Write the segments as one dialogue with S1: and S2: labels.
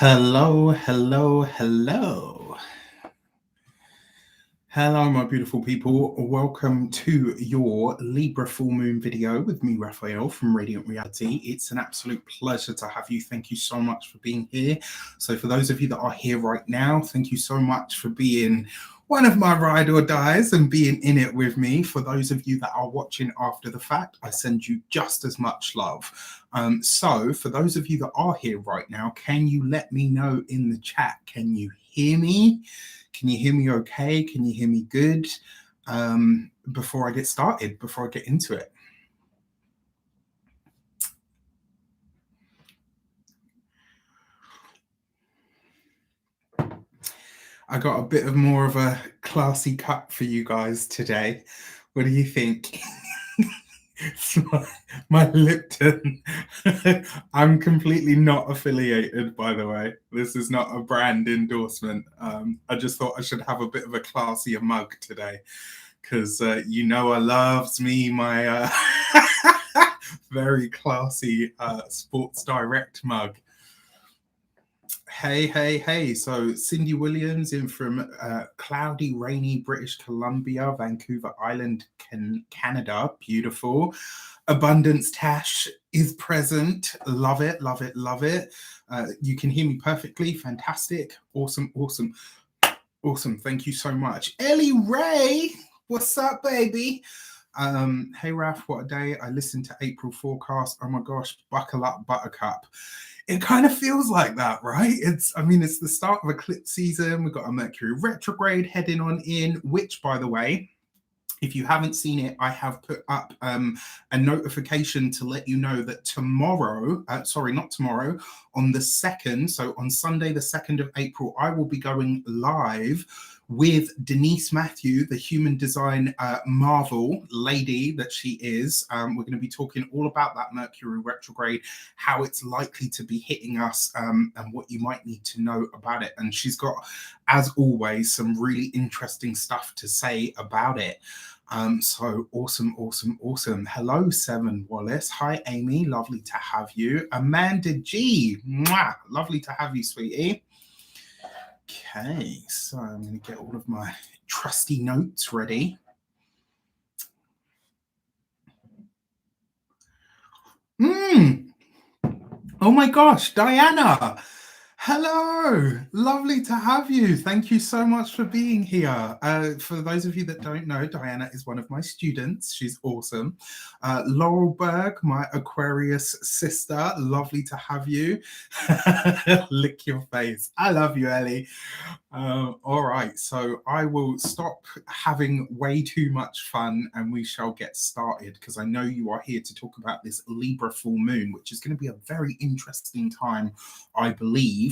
S1: Hello, hello, hello. Hello, my beautiful people. Welcome to your Libra full moon video with me, Raphael from Radiant Reality. It's an absolute pleasure to have you. Thank you so much for being here. So for those of you that are here right now, thank you so much for being one of my ride or dies and being in it with me. For those of you that are watching after the fact, I send you just as much love. So for those of you that are here right now, can you let me know in the chat? Can you hear me? Can you hear me okay? Can you hear me good? Before I get started, before I get into it. I got a bit of more of a classy cut for you guys today. What do you think? It's my Lipton. I'm completely not affiliated, by the way. This is not a brand endorsement. I just thought I should have a bit of a classier mug today because you know I loves me my very classy Sports Direct mug. Hey, hey, hey. So Cindy Williams in from cloudy, rainy British Columbia, Vancouver Island, Canada. Beautiful. Abundance Tash is present. Love it, love it, love it. You can hear me perfectly. Fantastic. Awesome, awesome, awesome. Thank you so much. Ellie Ray, what's up, baby? Hey, Raf, what a day. I listened to April forecast. Oh my gosh, buckle up, buttercup. It kind of feels like that, right? It's the start of eclipse season. We've got a Mercury retrograde heading on in, which, by the way, if you haven't seen it, I have put up a notification to let you know that tomorrow, not tomorrow, on the 2nd, so on Sunday, the 2nd of April, I will be going live with Denise Matthew, the human design marvel lady that she is. We're going to be talking all about that Mercury retrograde, how it's likely to be hitting us, and what you might need to know about it. And she's got, as always, some really interesting stuff to say about it. So awesome, awesome, awesome. Hello, Seven Wallace. Hi, Amy. Lovely to have you. Amanda G. Mwah. Lovely to have you, sweetie. Okay, so I'm going to get all of my trusty notes ready. Oh my gosh, Diana. Hello, lovely to have you. Thank you so much for being here. For those of you that don't know, Diana is one of my students. She's awesome. Laurel Berg, my Aquarius sister. Lovely to have you. Lick your face. I love you, Ellie. All right, so I will stop having way too much fun and we shall get started because I know you are here to talk about this Libra full moon, which is going to be a very interesting time, I believe.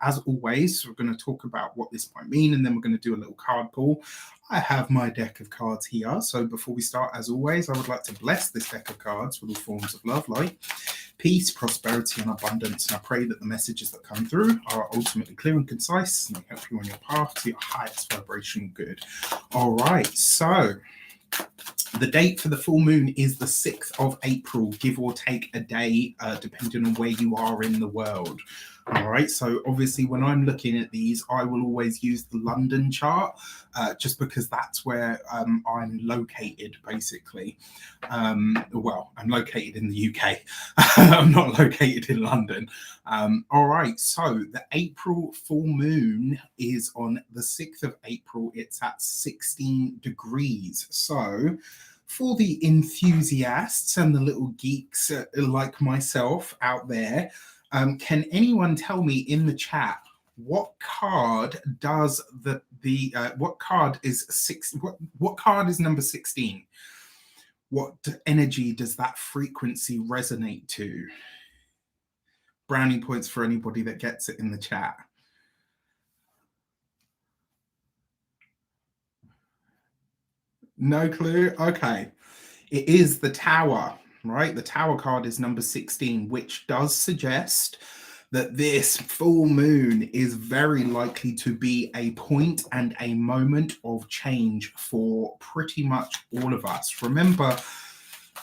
S1: As always, we're going to talk about what this might mean, and then we're going to do a little card pull. I have my deck of cards here. So before we start, as always, I would like to bless this deck of cards with all forms of love, light, peace, prosperity, and abundance. And I pray that the messages that come through are ultimately clear and concise, and they help you on your path to your highest vibrational good. All right, so the date for the full moon is the 6th of April, give or take a day, depending on where you are in the world. All right, so obviously when I'm looking at these, I will always use the London chart, just because that's where I'm located, basically. Well, I'm located in the UK. I'm not located in London. All right, so the April full moon is on the 6th of April. It's at 16 degrees. So for the enthusiasts and the little geeks like myself out there, can anyone tell me in the chat what card does what card is number 16? What energy does that frequency resonate to? Brownie points for anybody that gets it in the chat. No clue? Okay. It is the Tower, right? The Tower card is number 16, which does suggest that this full moon is very likely to be a point and a moment of change for pretty much all of us. Remember,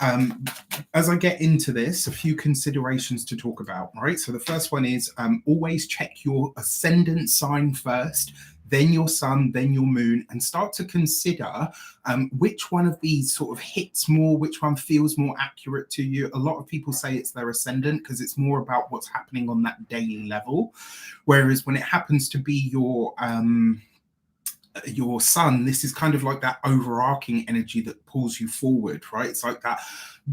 S1: As I get into this, a few considerations to talk about, right? So the first one is always check your ascendant sign first, then your sun, then your moon, and start to consider which one of these sort of hits more, which one feels more accurate to you. A lot of people say it's their ascendant because it's more about what's happening on that daily level. Whereas when it happens to be your sun, this is kind of like that overarching energy that pulls you forward, right? It's like that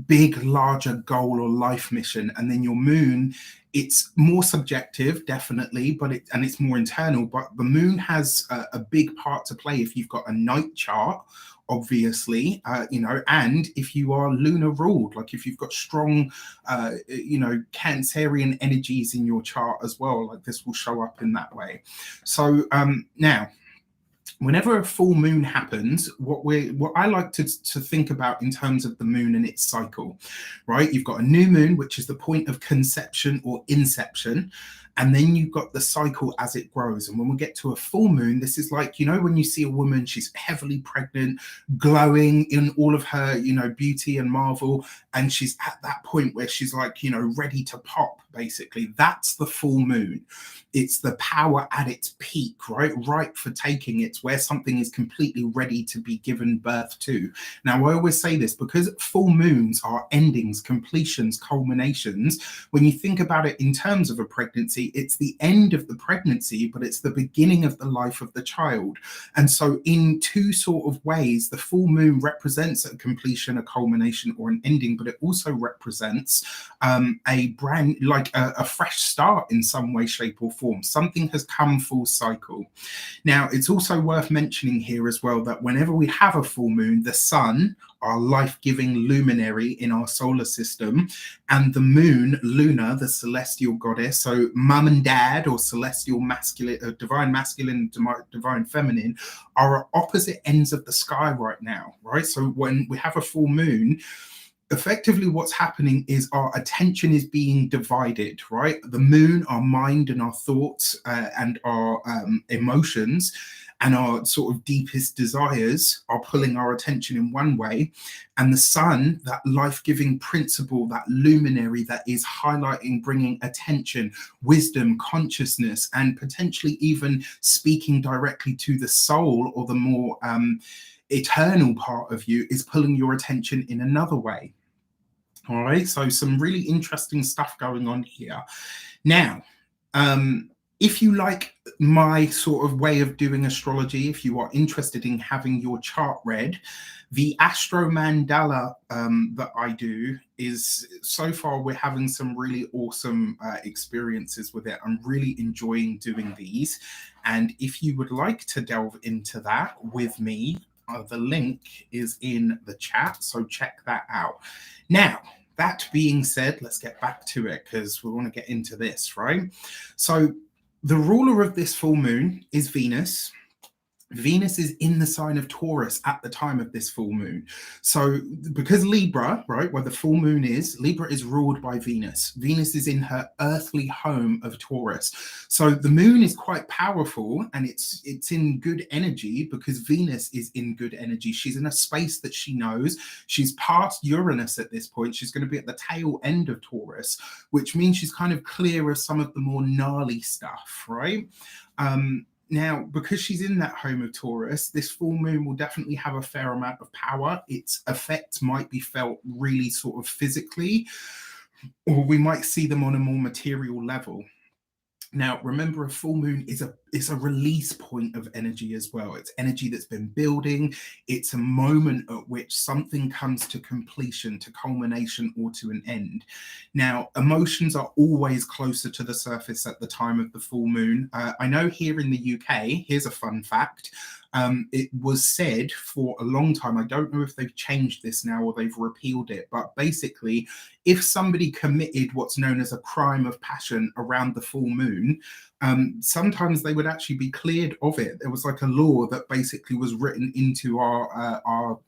S1: big larger goal or life mission. And then your moon, it's more subjective, definitely, but it's more internal. But the moon has a big part to play if you've got a night chart, obviously, and if you are lunar ruled, like if you've got strong Cancerian energies in your chart as well, like this will show up in that way. So now, whenever a full moon happens, what I like to think about in terms of the moon and its cycle, right? You've got a new moon, which is the point of conception or inception. And then you've got the cycle as it grows. And when we get to a full moon, this is like, when you see a woman, she's heavily pregnant, glowing in all of her, beauty and marvel. And she's at that point where she's like, ready to pop, basically. That's the full moon. It's the power at its peak, right? Right for taking. It's where something is completely ready to be given birth to. Now, I always say this because full moons are endings, completions, culminations. When you think about it in terms of a pregnancy, it's the end of the pregnancy, but it's the beginning of the life of the child. And so in two sort of ways, the full moon represents a completion, a culmination, or an ending, but it also represents a brand, like a fresh start in some way, shape, or form. Something has come full cycle. Now, it's also worth mentioning here as well that whenever we have a full moon, the sun, our life-giving luminary in our solar system, and the moon, Luna, the celestial goddess, so mum and dad, or celestial masculine, divine masculine, divine feminine, are at opposite ends of the sky right now, right? So when we have a full moon, effectively what's happening is our attention is being divided, right? The moon, our mind and our thoughts and our emotions and our sort of deepest desires are pulling our attention in one way. And the sun, that life-giving principle, that luminary that is highlighting, bringing attention, wisdom, consciousness, and potentially even speaking directly to the soul or the more eternal part of you, is pulling your attention in another way. All right, so some really interesting stuff going on here. Now, if you like my sort of way of doing astrology, if you are interested in having your chart read, the Astro Mandala that I do is, so far we're having some really awesome experiences with it. I'm really enjoying doing these. And if you would like to delve into that with me, the link is in the chat, so check that out. Now, that being said, let's get back to it because we want to get into this, right? So the ruler of this full moon is Venus. Venus is in the sign of Taurus at the time of this full moon. So because Libra, right, where the full moon is, Libra is ruled by Venus. Venus is in her earthly home of Taurus. So the moon is quite powerful and it's in good energy because Venus is in good energy. She's in a space that she knows. She's past Uranus at this point. She's going to be at the tail end of Taurus, which means she's kind of clear of some of the more gnarly stuff, right? Now, because she's in that home of Taurus, this full moon will definitely have a fair amount of power. Its effects might be felt really sort of physically, or we might see them on a more material level. Now, remember, a full moon is a release point of energy as well. It's energy that's been building. It's a moment at which something comes to completion, to culmination, or to an end. Now, emotions are always closer to the surface at the time of the full moon. I know here in the UK, here's a fun fact. It was said for a long time, I don't know if they've changed this now or they've repealed it, but basically, if somebody committed what's known as a crime of passion around the full moon, sometimes they would actually be cleared of it. There was like a law that basically was written into our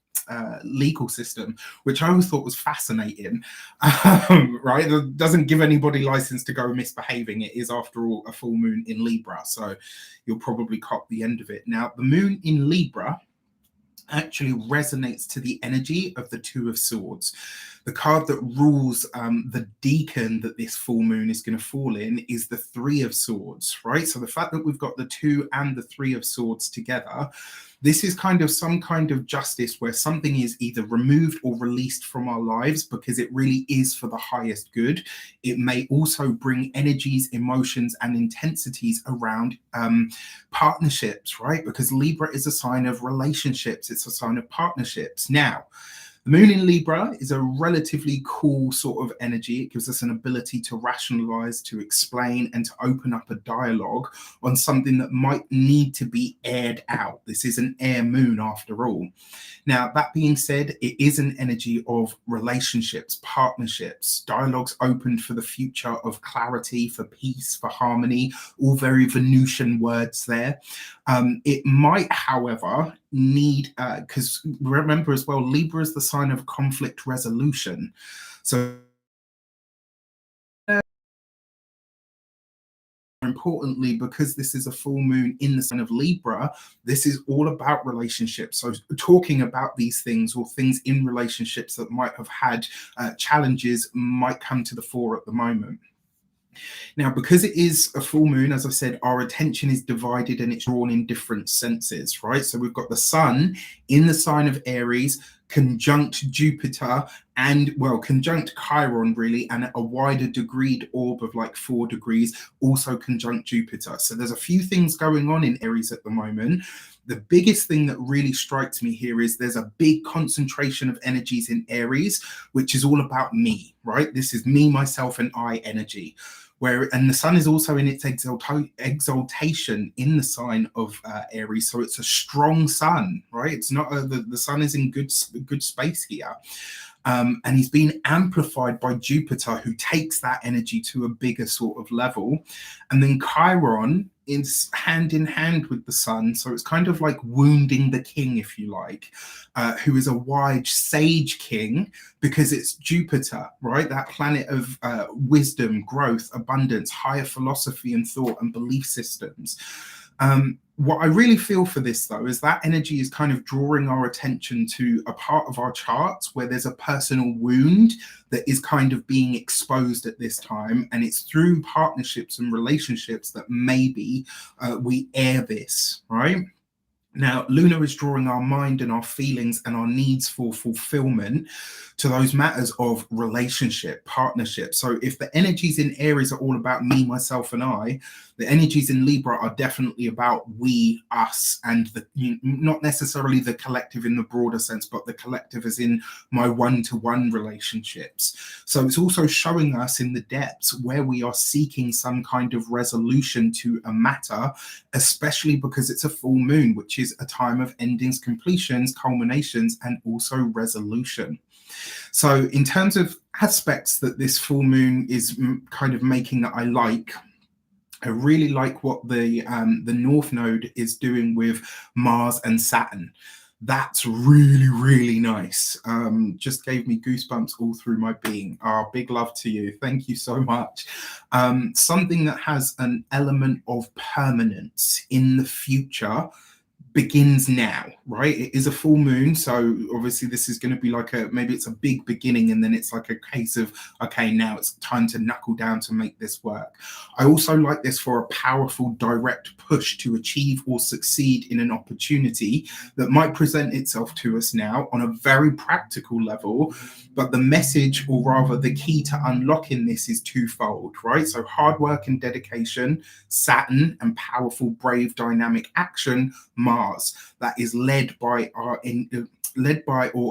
S1: legal system, which I always thought was fascinating. Right, it doesn't give anybody license to go misbehaving. It is, after all, a full moon in Libra, so you'll probably cop the end of it. Now, the moon in Libra actually resonates to the energy of the Two of Swords. The card that rules the decan that this full moon is going to fall in is the Three of Swords, right? So the fact that we've got the Two and the Three of Swords together, this is kind of some kind of justice where something is either removed or released from our lives because it really is for the highest good. It may also bring energies, emotions, and intensities around partnerships, right? Because Libra is a sign of relationships, it's a sign of partnerships. Now, the moon in Libra is a relatively cool sort of energy. It gives us an ability to rationalize, to explain, and to open up a dialogue on something that might need to be aired out. This is an air moon after all. Now, that being said, it is an energy of relationships, partnerships, dialogues opened for the future of clarity, for peace, for harmony, all very Venusian words there. It might, however, need, because remember as well, Libra is the sign of conflict resolution. So importantly, because this is a full moon in the sign of Libra, this is all about relationships. So talking about these things or things in relationships that might have had challenges might come to the fore at the moment. Now, because it is a full moon, as I said, our attention is divided and it's drawn in different senses, right? So we've got the sun in the sign of Aries, conjunct Jupiter, and well, conjunct Chiron really, and a wider degreed orb of like 4 degrees, also conjunct Jupiter. So there's a few things going on in Aries at the moment. The biggest thing that really strikes me here is there's a big concentration of energies in Aries, which is all about me, right? This is me, myself, and I energy. And the sun is also in its exaltation in the sign of Aries, so it's a strong sun, right? It's not the sun is in good space here. And he's been amplified by Jupiter, who takes that energy to a bigger sort of level. And then Chiron is hand in hand with the sun. So it's kind of like wounding the king, if you like, who is a wise sage king, because it's Jupiter, right? That planet of wisdom, growth, abundance, higher philosophy and thought and belief systems. What I really feel for this, though, is that energy is kind of drawing our attention to a part of our charts where there's a personal wound that is kind of being exposed at this time. And it's through partnerships and relationships that maybe we air this, right? Now, Luna is drawing our mind and our feelings and our needs for fulfillment to those matters of relationship, partnership. So if the energies in Aries are all about me, myself, and I, the energies in Libra are definitely about we, us, and not necessarily the collective in the broader sense, but the collective as in my one-to-one relationships. So it's also showing us in the depths where we are seeking some kind of resolution to a matter, especially because it's a full moon, which is a time of endings, completions, culminations, and also resolution. So in terms of aspects that this full moon is kind of making that I really like what the North Node is doing with Mars and Saturn. That's really, really nice. Just gave me goosebumps all through my being. Big love to you. Thank you so much. Something that has an element of permanence in the future begins now, right? It is a full moon, so obviously this is going to be like maybe it's a big beginning and then it's like a case of, okay, now it's time to knuckle down to make this work. I also like this for a powerful direct push to achieve or succeed in an opportunity that might present itself to us now on a very practical level, but the message, or rather the key to unlocking this, is twofold, right? So hard work and dedication, Saturn, and powerful, brave, dynamic action, Mars, that is led by or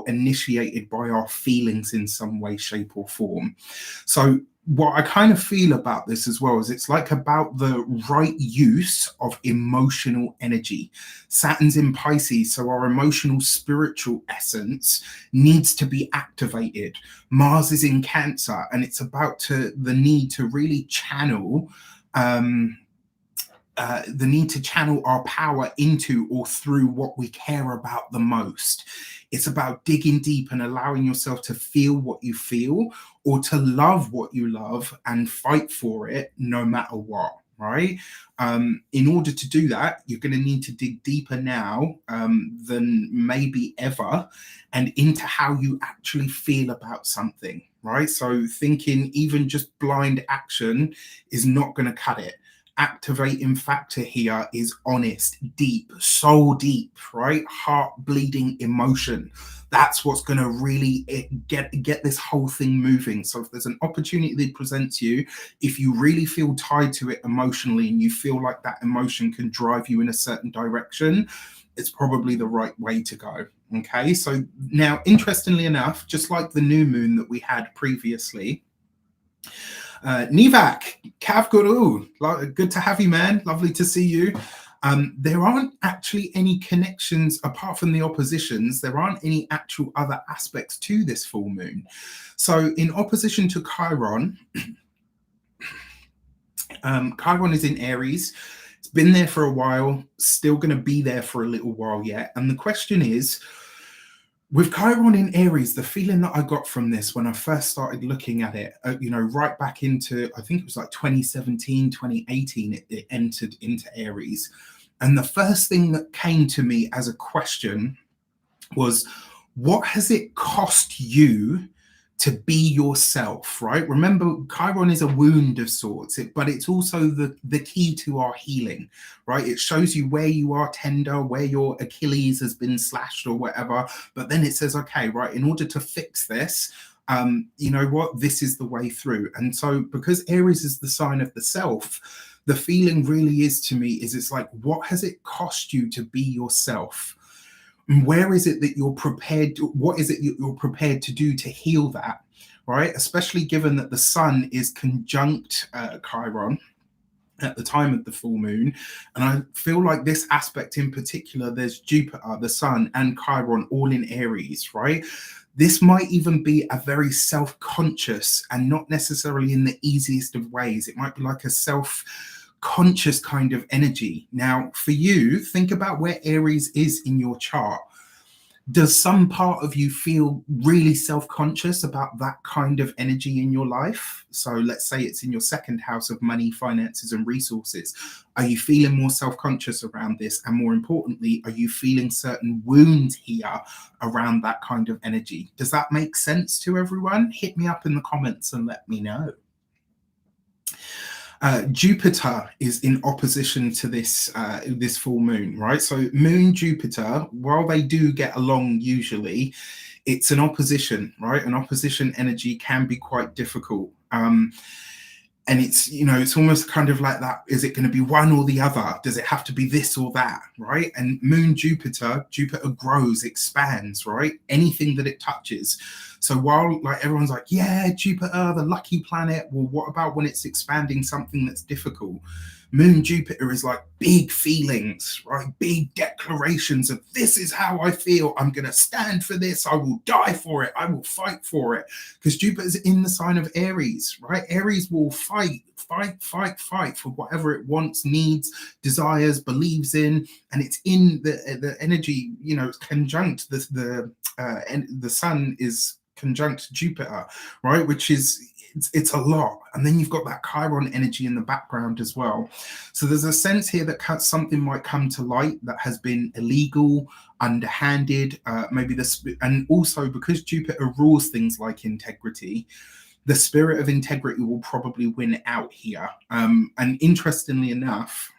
S1: initiated by our feelings in some way, shape, or form. So what I kind of feel about this as well is it's like about the right use of emotional energy. Saturn's in Pisces, so our emotional spiritual essence needs to be activated. Mars is in Cancer, and it's about the need to really channel our power into or through what we care about the most. It's about digging deep and allowing yourself to feel what you feel, or to love what you love and fight for it no matter what, right? In order to do that, you're going to need to dig deeper now than maybe ever, and into how you actually feel about something, right? So thinking even just blind action is not going to cut it. Activating factor here is honest, deep, soul deep, right? Heart bleeding emotion. That's what's going to really get this whole thing moving. So if there's an opportunity that presents you, if you really feel tied to it emotionally and you feel like that emotion can drive you in a certain direction, it's probably the right way to go. Okay, so now, interestingly enough, just like the new moon that we had previously, Nivak, Cav Guru, good to have you, man. Lovely to see you. There aren't actually any connections apart from the oppositions. There aren't any actual other aspects to this full moon. So in opposition to Chiron, Chiron is in Aries. It's been there for a while, still going to be there for a little while yet. And the question is, with Chiron in Aries, the feeling that I got from this when I first started looking at it, right back into, I think it was like 2017, 2018, it entered into Aries. And the first thing that came to me as a question was, what has it cost you to be yourself, right? Remember, Chiron is a wound of sorts, but it's also the key to our healing, right? It shows you where you are tender, where your Achilles has been slashed or whatever. But then it says, okay, right, in order to fix this, you know what, this is the way through. And so because Aries is the sign of the self, the feeling really is to me is it's like, what has it cost you to be yourself? Where is it that you're prepared? What is it you're prepared to do to heal that, right? Especially given that the sun is conjunct Chiron at the time of the full moon. And I feel like this aspect in particular, there's Jupiter, the sun, and Chiron all in Aries, right? This might even be a very self-conscious and not necessarily in the easiest of ways. It might be like a self-conscious kind of energy. Now, for you, think about where Aries is in your chart. Does some part of you feel really self-conscious about that kind of energy in your life? So let's say it's in your second house of money, finances, and resources. Are you feeling more self-conscious around this? And more importantly, are you feeling certain wounds here around that kind of energy? Does that make sense to everyone? Hit me up in the comments and let me know. Jupiter is in opposition to this this full moon, right? So Moon Jupiter, while they do get along usually, it's an opposition, right? An opposition energy can be quite difficult. And it's, you know, it's almost kind of like that. Is it going to be one or the other? Does it have to be this or that, right? And Moon Jupiter, Jupiter grows, expands, right? Anything that it touches. So while like everyone's like, yeah, Jupiter, the lucky planet. Well, what about when it's expanding something that's difficult? Moon Jupiter is like big feelings, right? Big declarations of this is how I feel. I'm going to stand for this. I will die for it. I will fight for it. Because Jupiter's in the sign of Aries, right? Aries will fight for whatever it wants, needs, desires, believes in. And it's in the energy, you know, it's conjunct. The sun is conjunct Jupiter, right? Which is, it's a lot. And then you've got that Chiron energy in the background as well. So there's a sense here that something might come to light that has been illegal, underhanded, maybe this, and also because Jupiter rules things like integrity, the spirit of integrity will probably win out here. And interestingly enough,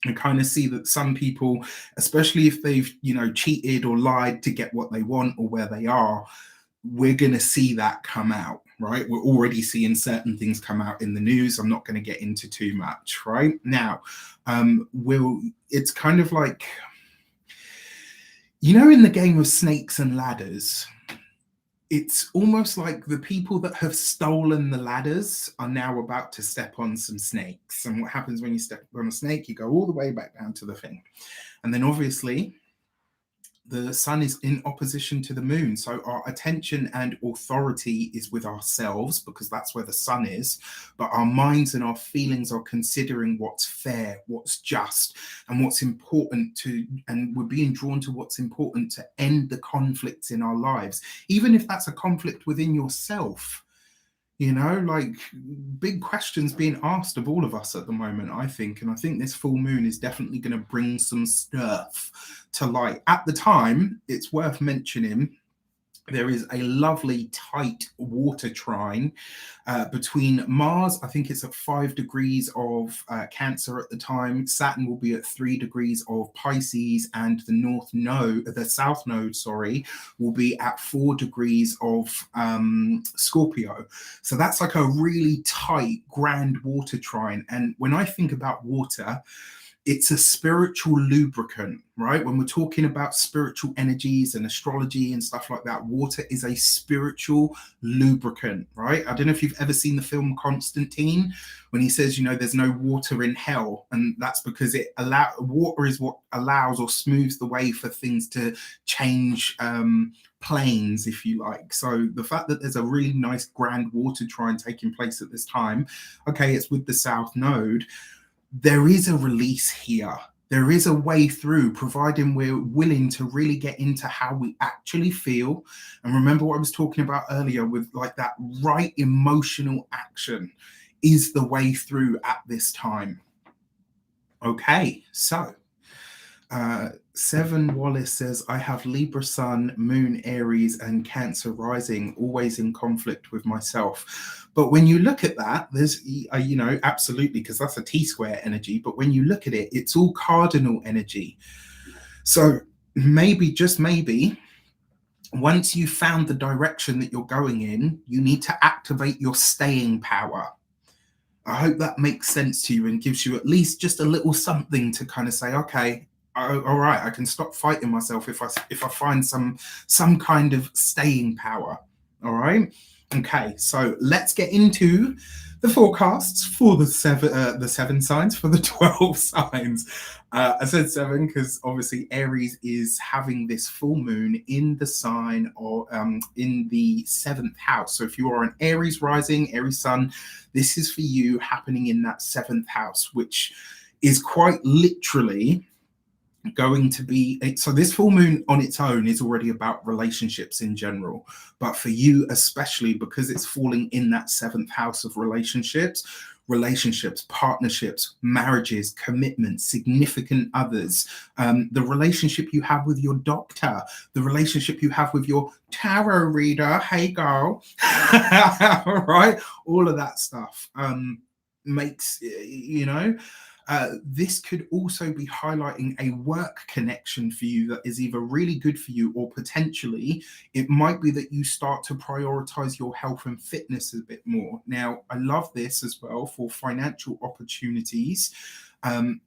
S1: I kind of see that some people, especially if they've, you know, cheated or lied to get what they want or where they are, we're going to see that come out, right? We're already seeing certain things come out in the news. I'm not going to get into too much, right? Now, it's kind of like, you know, in the game of snakes and ladders, it's almost like the people that have stolen the ladders are now about to step on some snakes. And what happens when you step on a snake, you go all the way back down to the thing. And then obviously the sun is in opposition to the moon. So our attention and authority is with ourselves because that's where the sun is. But our minds and our feelings are considering what's fair, what's just, and what's important to, and we're being drawn to what's important to end the conflicts in our lives. Even if that's a conflict within yourself, You know, like big questions being asked of all of us at the moment, I think. And I think this full moon is definitely going to bring some stuff to light. At the time, it's worth mentioning there is a lovely tight water trine between Mars. I think it's at 5 degrees of Cancer at the time. Saturn will be at 3 degrees of Pisces, and the south node, sorry, will be at 4 degrees of Scorpio. So that's like a really tight, grand water trine. And when I think about water, it's a spiritual lubricant, right? When we're talking about spiritual energies and astrology and stuff like that, water is a spiritual lubricant, right? I don't know if you've ever seen the film Constantine, when he says, you know, there's no water in hell, and that's because water is what allows or smooths the way for things to change planes, if you like. So the fact that there's a really nice grand water trine taking place at this time, okay, it's with the south node. There is a release here. There is a way through, providing we're willing to really get into how we actually feel. And remember what I was talking about earlier with like that right emotional action is the way through at this time. Okay, so Seven Wallace says, I have Libra Sun, Moon, Aries, and Cancer rising, always in conflict with myself. But when you look at that, there's, you know, absolutely, because that's a T-square energy. But when you look at it, it's all cardinal energy. So maybe, just maybe, once you've found the direction that you're going in, you need to activate your staying power. I hope that makes sense to you and gives you at least just a little something to kind of say, okay, all right, I can stop fighting myself if I find some kind of staying power. All right. Okay, so let's get into the forecasts for the seven signs, for the 12 signs. I said 7 because obviously Aries is having this full moon in the sign or in the 7th house. So if you are an Aries rising, Aries sun, this is for you happening in that 7th house, which is quite literally going to be, so this full moon on its own is already about relationships in general, but for you especially, because it's falling in that 7th house of relationships, partnerships, marriages, commitments, significant others, the relationship you have with your doctor, the relationship you have with your tarot reader, hey girl, right, all of that stuff makes, you know, this could also be highlighting a work connection for you that is either really good for you, or potentially it might be that you start to prioritize your health and fitness a bit more. Now, I love this as well for financial opportunities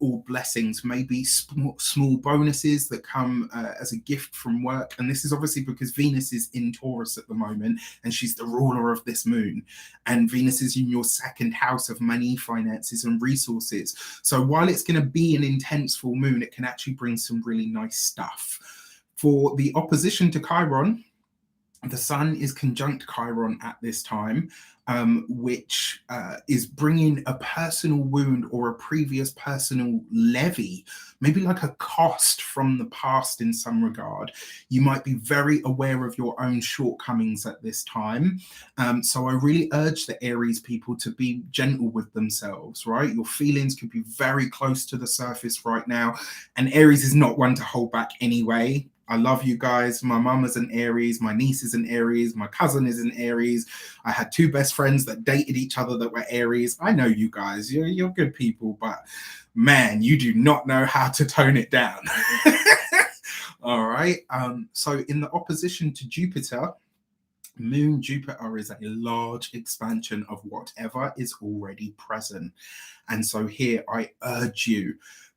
S1: or blessings, maybe small bonuses that come as a gift from work. And this is obviously because Venus is in Taurus at the moment, and she's the ruler of this moon. And Venus is in your 2nd house of money, finances, and resources. So while it's going to be an intense full moon, it can actually bring some really nice stuff. For the opposition to Chiron, the sun is conjunct Chiron at this time, which is bringing a personal wound or a previous personal levy, maybe like a cost from the past in some regard. You might be very aware of your own shortcomings at this time. So I really urge the Aries people to be gentle with themselves, right? Your feelings could be very close to the surface right now. And Aries is not one to hold back anyway. I love you guys. My mum is an Aries. My niece is an Aries. My cousin is an Aries. I had 2 best friends that dated each other that were Aries. I know you guys. You're good people, but man, you do not know how to tone it down. All right. So in the opposition to Jupiter, Moon Jupiter is a large expansion of whatever is already present. And so here I urge you,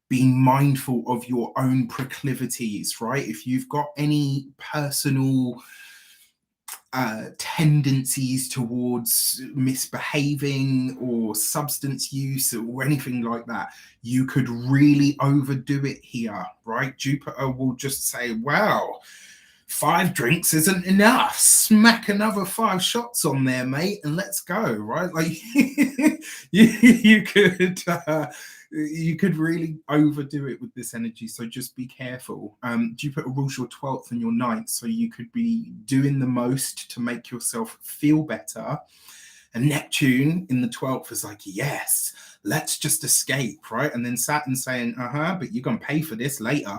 S1: being mindful of your own proclivities, right? If you've got any personal tendencies towards misbehaving or substance use or anything like that, you could really overdo it here, right? Jupiter will just say, well, 5 drinks isn't enough. Smack another 5 shots on there, mate, and let's go, right? Like you could really overdo it with this energy, so just be careful. Jupiter rules your 12th and your 9th, so you could be doing the most to make yourself feel better, And Neptune in the 12th is like, yes, let's just escape, right? And then Saturn saying, but you're going to pay for this later,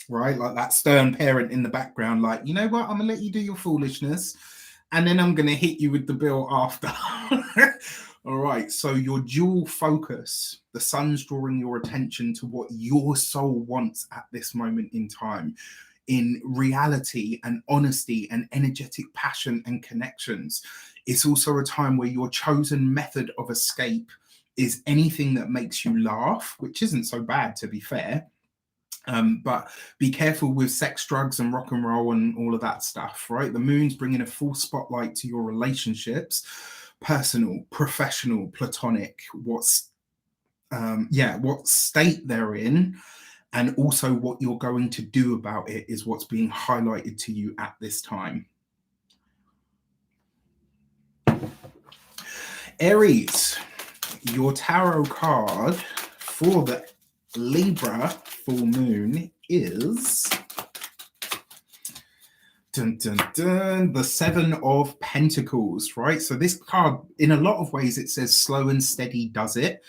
S1: right? Like that stern parent in the background, like, you know what? I'm going to let you do your foolishness, and then I'm going to hit you with the bill after. All right. So your dual focus, the sun's drawing your attention to what your soul wants at this moment in time, in reality and honesty and energetic passion and connections. It's also a time where your chosen method of escape is anything that makes you laugh, which isn't so bad, to be fair. But be careful with sex, drugs, and rock and roll and all of that stuff, right? The moon's bringing a full spotlight to your relationships, personal, professional, platonic, what state they're in, and also what you're going to do about it is what's being highlighted to you at this time. Aries, your tarot card for the Libra full moon is the Seven of Pentacles, right? So this card, in a lot of ways, it says slow and steady does it.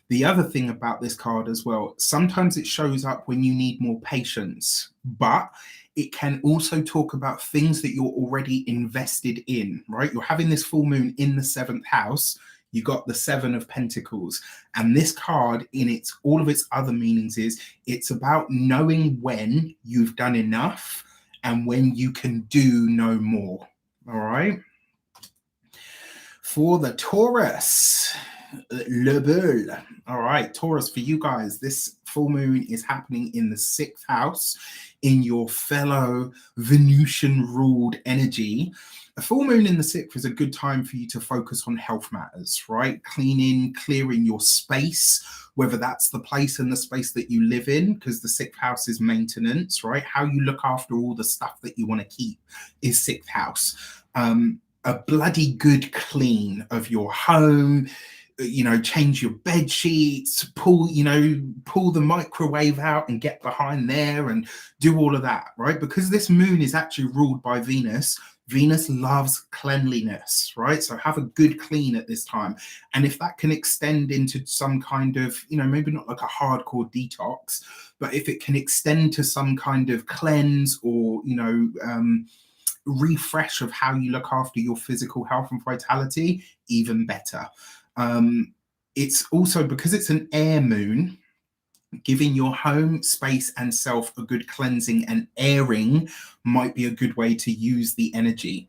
S1: The other thing about this card as well, sometimes it shows up when you need more patience, but it can also talk about things that you're already invested in, right? You're having this full moon in the 7th house. You got the Seven of Pentacles, and this card, in all of its other meanings, is it's about knowing when you've done enough and when you can do no more. All right. For the Taurus, Le Bull. All right, Taurus, for you guys, this full moon is happening in the 6th house, in your fellow Venusian ruled energy. A full moon in the 6th is a good time for you to focus on health matters, right? Cleaning, clearing your space, whether that's the place and the space that you live in, because the 6th house is maintenance, right? How you look after all the stuff that you want to keep is 6th house. A bloody good clean of your home, change your bed sheets, pull the microwave out and get behind there and do all of that, right? Because this moon is actually ruled by Venus. Venus loves cleanliness, right? So have a good clean at this time. And if that can extend into some kind of, maybe not like a hardcore detox, but if it can extend to some kind of cleanse or, refresh of how you look after your physical health and vitality, even better. It's also, because it's an air moon, giving your home, space, and self a good cleansing and airing might be a good way to use the energy.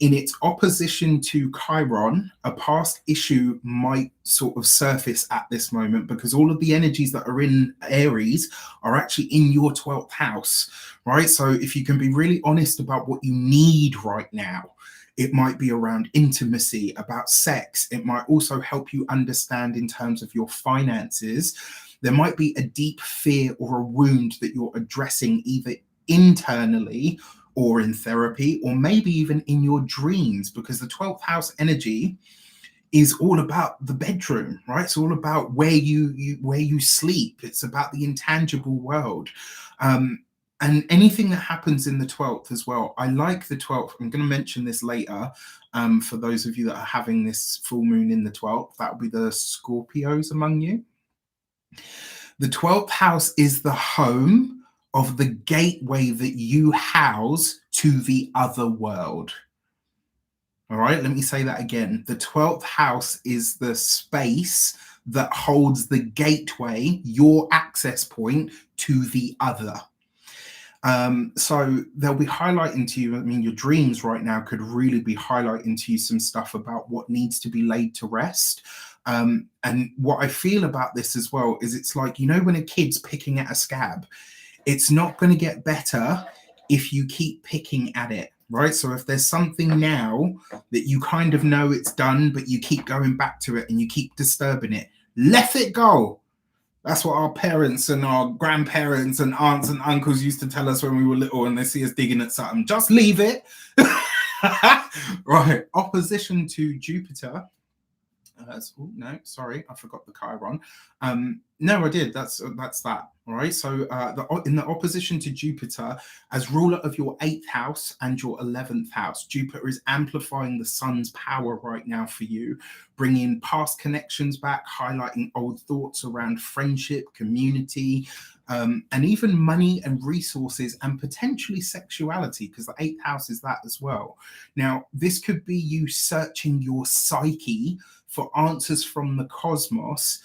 S1: In its opposition to Chiron, a past issue might sort of surface at this moment, because all of the energies that are in Aries are actually in your 12th house, right? So if you can be really honest about what you need right now, it might be around intimacy, about sex. It might also help you understand in terms of your finances. There might be a deep fear or a wound that you're addressing either internally or in therapy, or maybe even in your dreams, because the 12th house energy is all about the bedroom, right? It's all about where you sleep. It's about the intangible world. And anything that happens in the 12th as well. I like the 12th. I'm going to mention this later. For those of you that are having this full moon in the 12th, that will be the Scorpios among you. The 12th house is the home of the gateway that you house to the other world. All right, let me say that again. The 12th house is the space that holds the gateway, your access point to the other. So they'll be highlighting to you, your dreams right now could really be highlighting to you some stuff about what needs to be laid to rest. And what I feel about this as well is it's like, when a kid's picking at a scab, it's not going to get better if you keep picking at it, right? So if there's something now that you kind of know it's done, but you keep going back to it and you keep disturbing it, let it go. That's what our parents and our grandparents and aunts and uncles used to tell us when we were little and they see us digging at something. Just leave it. Right. Opposition to Jupiter. No, sorry, I forgot the Chiron. No, I did. That's that. All right. So in the opposition to Jupiter, as ruler of your 8th house and your 11th house, Jupiter is amplifying the sun's power right now for you, bringing past connections back, highlighting old thoughts around friendship, community, and even money and resources and potentially sexuality, because the 8th house is that as well. Now, this could be you searching your psyche for answers from the cosmos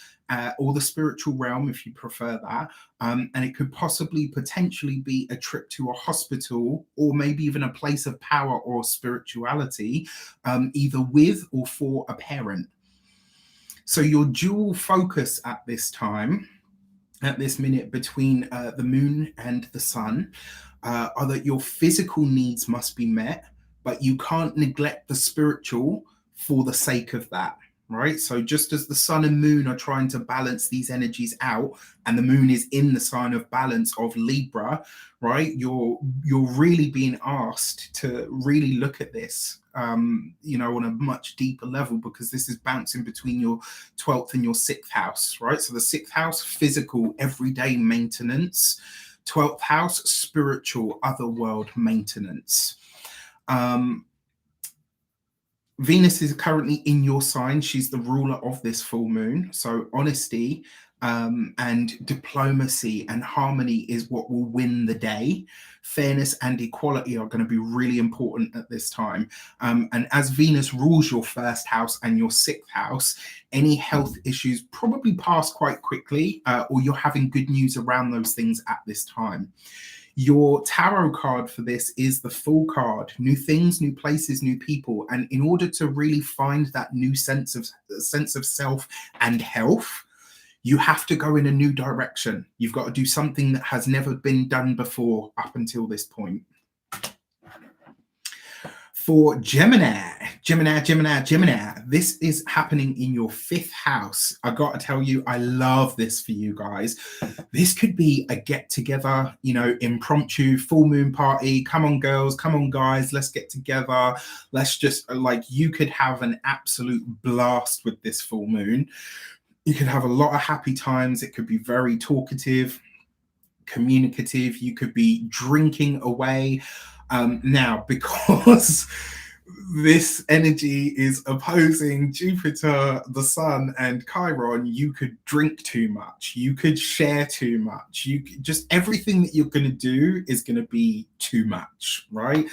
S1: or the spiritual realm, if you prefer that. And it could possibly potentially be a trip to a hospital or maybe even a place of power or spirituality, either with or for a parent. So your dual focus at this time, at this minute between the moon and the sun, are that your physical needs must be met, but you can't neglect the spiritual for the sake of that. Right. So just as the sun and moon are trying to balance these energies out, and the moon is in the sign of balance of Libra, right, you're really being asked to really look at this, you know, on a much deeper level, because this is bouncing between your 12th and your 6th house, right? So the 6th house, physical, everyday maintenance. 12th house, spiritual, otherworld maintenance. Venus is currently in your sign. She's the ruler of this full moon. So honesty and diplomacy and harmony is what will win the day. Fairness and equality are going to be really important at this time. And as Venus rules your 1st house and your 6th house, any health issues probably pass quite quickly, or you're having good news around those things at this time. Your tarot card for this is the Fool card. New things, new places, new people. And in order to really find that new sense of self and health, you have to go in a new direction. You've got to do something that has never been done before up until this point. For Gemini, this is happening in your 5th house. I got to tell you, I love this for you guys. This could be a get together, you know, impromptu full moon party. Come on, girls, come on, guys, let's get together. Let's just, like, you could have an absolute blast with this full moon. You could have a lot of happy times. It could be very talkative, communicative. You could be drinking away. Now, because this energy is opposing Jupiter, the sun, and Chiron, you could drink too much. You could share too much. You could, just everything that you're going to do is going to be too much, right?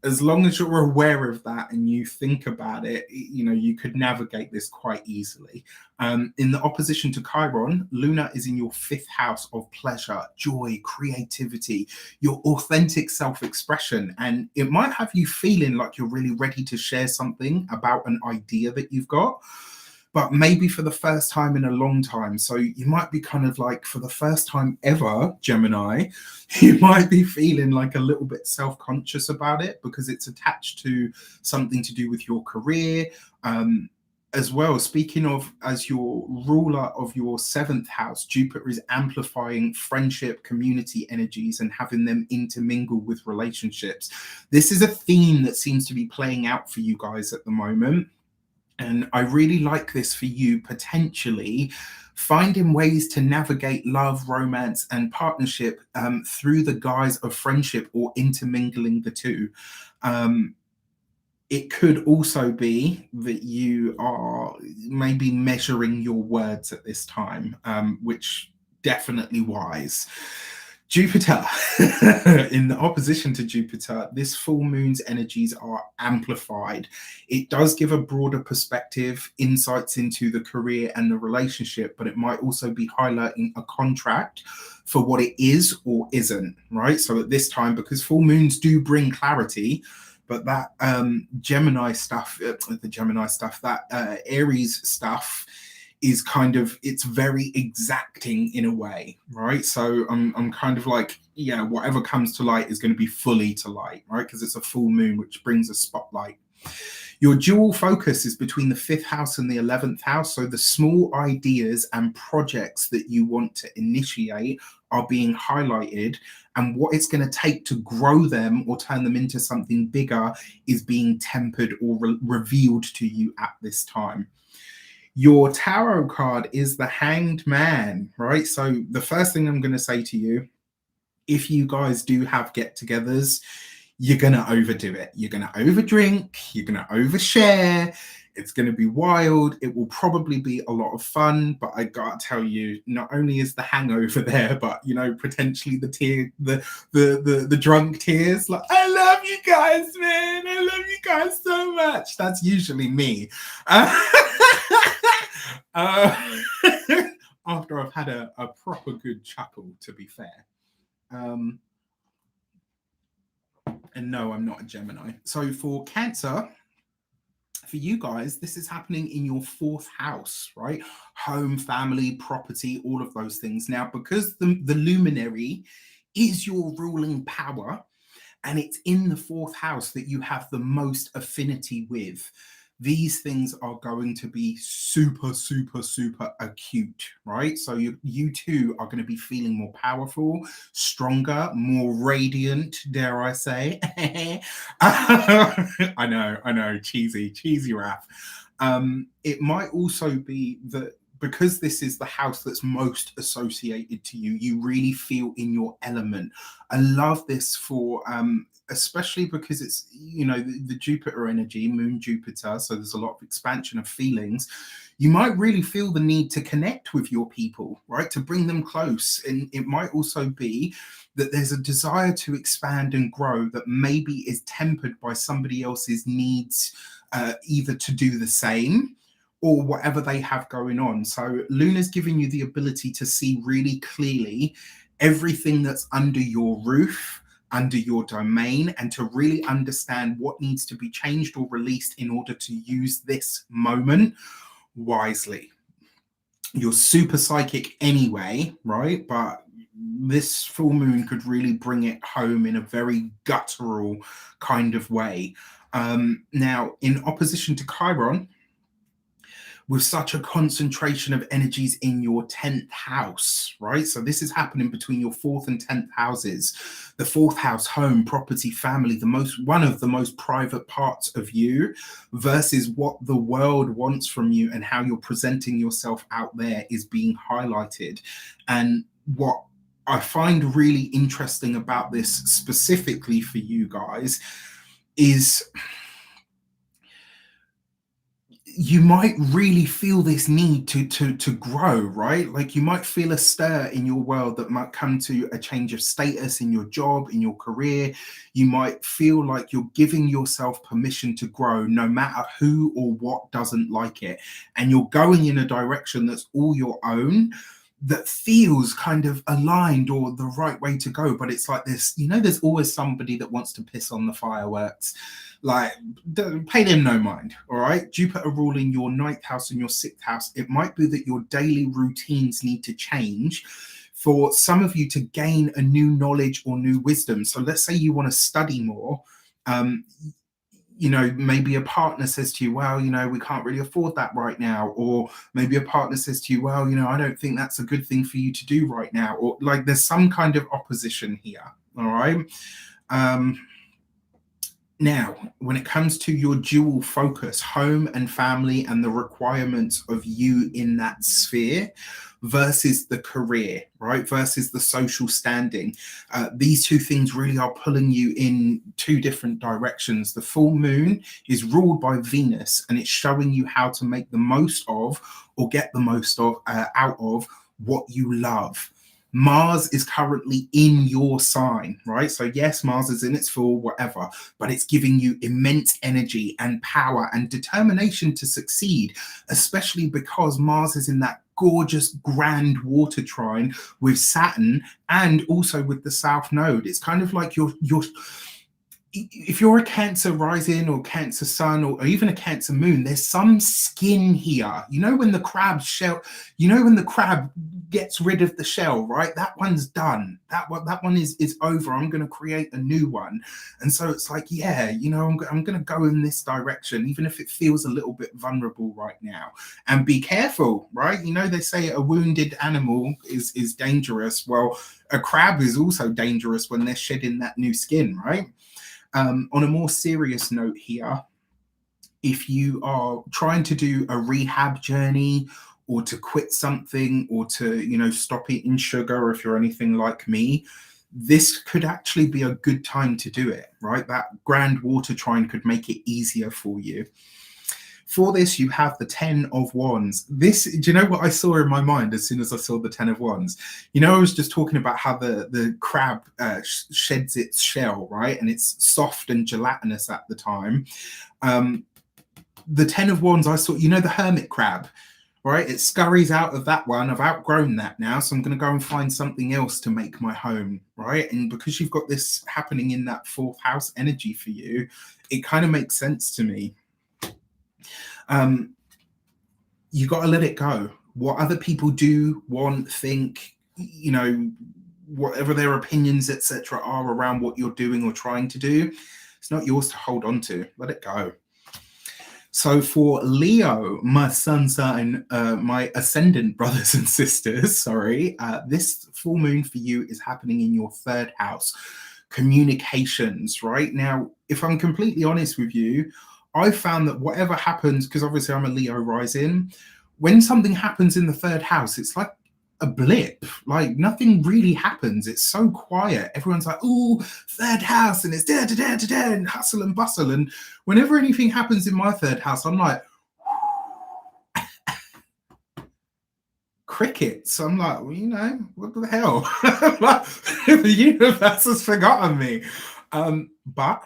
S1: As long as you're aware of that and you think about it, you know, you could navigate this quite easily. In the opposition to Chiron, Luna is in your 5th house of pleasure, joy, creativity, your authentic self-expression. And it might have you feeling like you're really ready to share something about an idea that you've got, but maybe for the first time in a long time. So you might be kind of like, for the first time ever, Gemini, you might be feeling like a little bit self-conscious about it because it's attached to something to do with your career. As well, speaking of, as your ruler of your 7th house, Jupiter is amplifying friendship, community energies and having them intermingle with relationships. This is a theme that seems to be playing out for you guys at the moment. And I really like this for you, potentially finding ways to navigate love, romance, and partnership through the guise of friendship or intermingling the two. It could also be that you are maybe measuring your words at this time, which definitely wise. Jupiter, in the opposition to Jupiter, this full moon's energies are amplified. It does give a broader perspective, insights into the career and the relationship, but it might also be highlighting a contract for what it is or isn't, right? So at this time, because full moons do bring clarity, but that Gemini stuff, that Aries stuff, is kind of, it's very exacting in a way, right? So I'm kind of like, yeah, whatever comes to light is going to be fully to light, right? Because it's a full moon, which brings a spotlight. Your dual focus is between the 5th house and the 11th house. So the small ideas and projects that you want to initiate are being highlighted, and what it's going to take to grow them or turn them into something bigger is being tempered or revealed to you at this time. Your tarot card is the Hanged Man, right? So the first thing I'm going to say to you, if you guys do have get-togethers, you're going to overdo it. You're going to overdrink, you're going to overshare. It's going to be wild. It will probably be a lot of fun, but I gotta tell you, not only is the hangover there, but you know, potentially the drunk tears. Like, I love you guys, man. I love you guys so much. That's usually me. After I've had a proper good chuckle, to be fair. And no, I'm not a Gemini. So for Cancer, for you guys, this is happening in your fourth house, right? Home, family, property, all of those things. Now, because the luminary is your ruling power, and it's in the fourth house that you have the most affinity with, these things are going to be super, super, super acute, right? So you two are going to be feeling more powerful, stronger, more radiant, dare I say. I know, cheesy rap. It might also be that because this is the house that's most associated to you, you really feel in your element. I love this for especially because it's, you know, the Jupiter energy, moon Jupiter, so there's a lot of expansion of feelings. You might really feel the need to connect with your people, right? To bring them close. And it might also be that there's a desire to expand and grow that maybe is tempered by somebody else's needs, either to do the same or whatever they have going on. So Luna's giving you the ability to see really clearly everything that's under your roof, under your domain, and to really understand what needs to be changed or released in order to use this moment wisely. You're super psychic anyway, right? But this full moon could really bring it home in a very guttural kind of way. Now, in opposition to Chiron, with such a concentration of energies in your 10th house, right? So this is happening between your 4th and 10th houses. The 4th house, home, property, family, one of the most private parts of you, versus what the world wants from you and how you're presenting yourself out there is being highlighted. And what I find really interesting about this specifically for you guys is you might really feel this need to grow, right? Like you might feel a stir in your world that might come to a change of status in your job, in your career. You might feel like you're giving yourself permission to grow no matter who or what doesn't like it. And you're going in a direction that's all your own, that feels kind of aligned or the right way to go. But it's like this, you know, there's always somebody that wants to piss on the fireworks. Like, pay them no mind, all right? Jupiter ruling your 9th house and your 6th house, it might be that your daily routines need to change for some of you to gain a new knowledge or new wisdom. So let's say you want to study more. You know, maybe a partner says to you, well, you know, we can't really afford that right now. Or maybe a partner says to you, well, you know, I don't think that's a good thing for you to do right now. Or like there's some kind of opposition here, all right? Now, when it comes to your dual focus, home and family, and the requirements of you in that sphere versus the career, right? Versus the social standing. These two things really are pulling you in two different directions. The full moon is ruled by Venus, and it's showing you how to make the most of or get the most of out of what you love. Mars is currently in your sign, right? So yes, Mars is in its full whatever, but it's giving you immense energy and power and determination to succeed, especially because Mars is in that gorgeous grand water trine with Saturn and also with the South Node. It's kind of like you're if you're a Cancer rising or Cancer sun or even a Cancer moon, there's some skin here. You know when the crab shell, you know when the crab gets rid of the shell, right? That one's done. That one is over. I'm going to create a new one. And so it's like, yeah, you know, I'm going to go in this direction, even if it feels a little bit vulnerable right now. And be careful, right? You know, they say a wounded animal is dangerous. Well, a crab is also dangerous when they're shedding that new skin, right? On a more serious note here, if you are trying to do a rehab journey or to quit something or to, stop eating sugar, if you're anything like me, this could actually be a good time to do it, right? That grand water trine could make it easier for you. For this, you have the 10 of Wands. This, do you know what I saw in my mind as soon as I saw the 10 of Wands? I was just talking about how the crab sheds its shell, right? And it's soft and gelatinous at the time. The 10 of Wands, I saw, the hermit crab, right? It scurries out of that one. I've outgrown that now, so I'm going to go and find something else to make my home, right? And because you've got this happening in that 4th house energy for you, it kind of makes sense to me. You got to let it go. What other people do, want, think, whatever their opinions, etc., are around what you're doing or trying to do, it's not yours to hold on to. Let it go. So for Leo, my sun sign, my ascendant brothers and sisters, this full moon for you is happening in your 3rd house, communications, right? Now, if I'm completely honest with you, I found that whatever happens, because obviously I'm a Leo rising, when something happens in the 3rd house, it's like a blip, like nothing really happens. It's so quiet. Everyone's like, oh, 3rd house, and it's da da da da da, and hustle and bustle. And whenever anything happens in my 3rd house, I'm like, crickets. I'm like, well, what the hell? The universe has forgotten me. But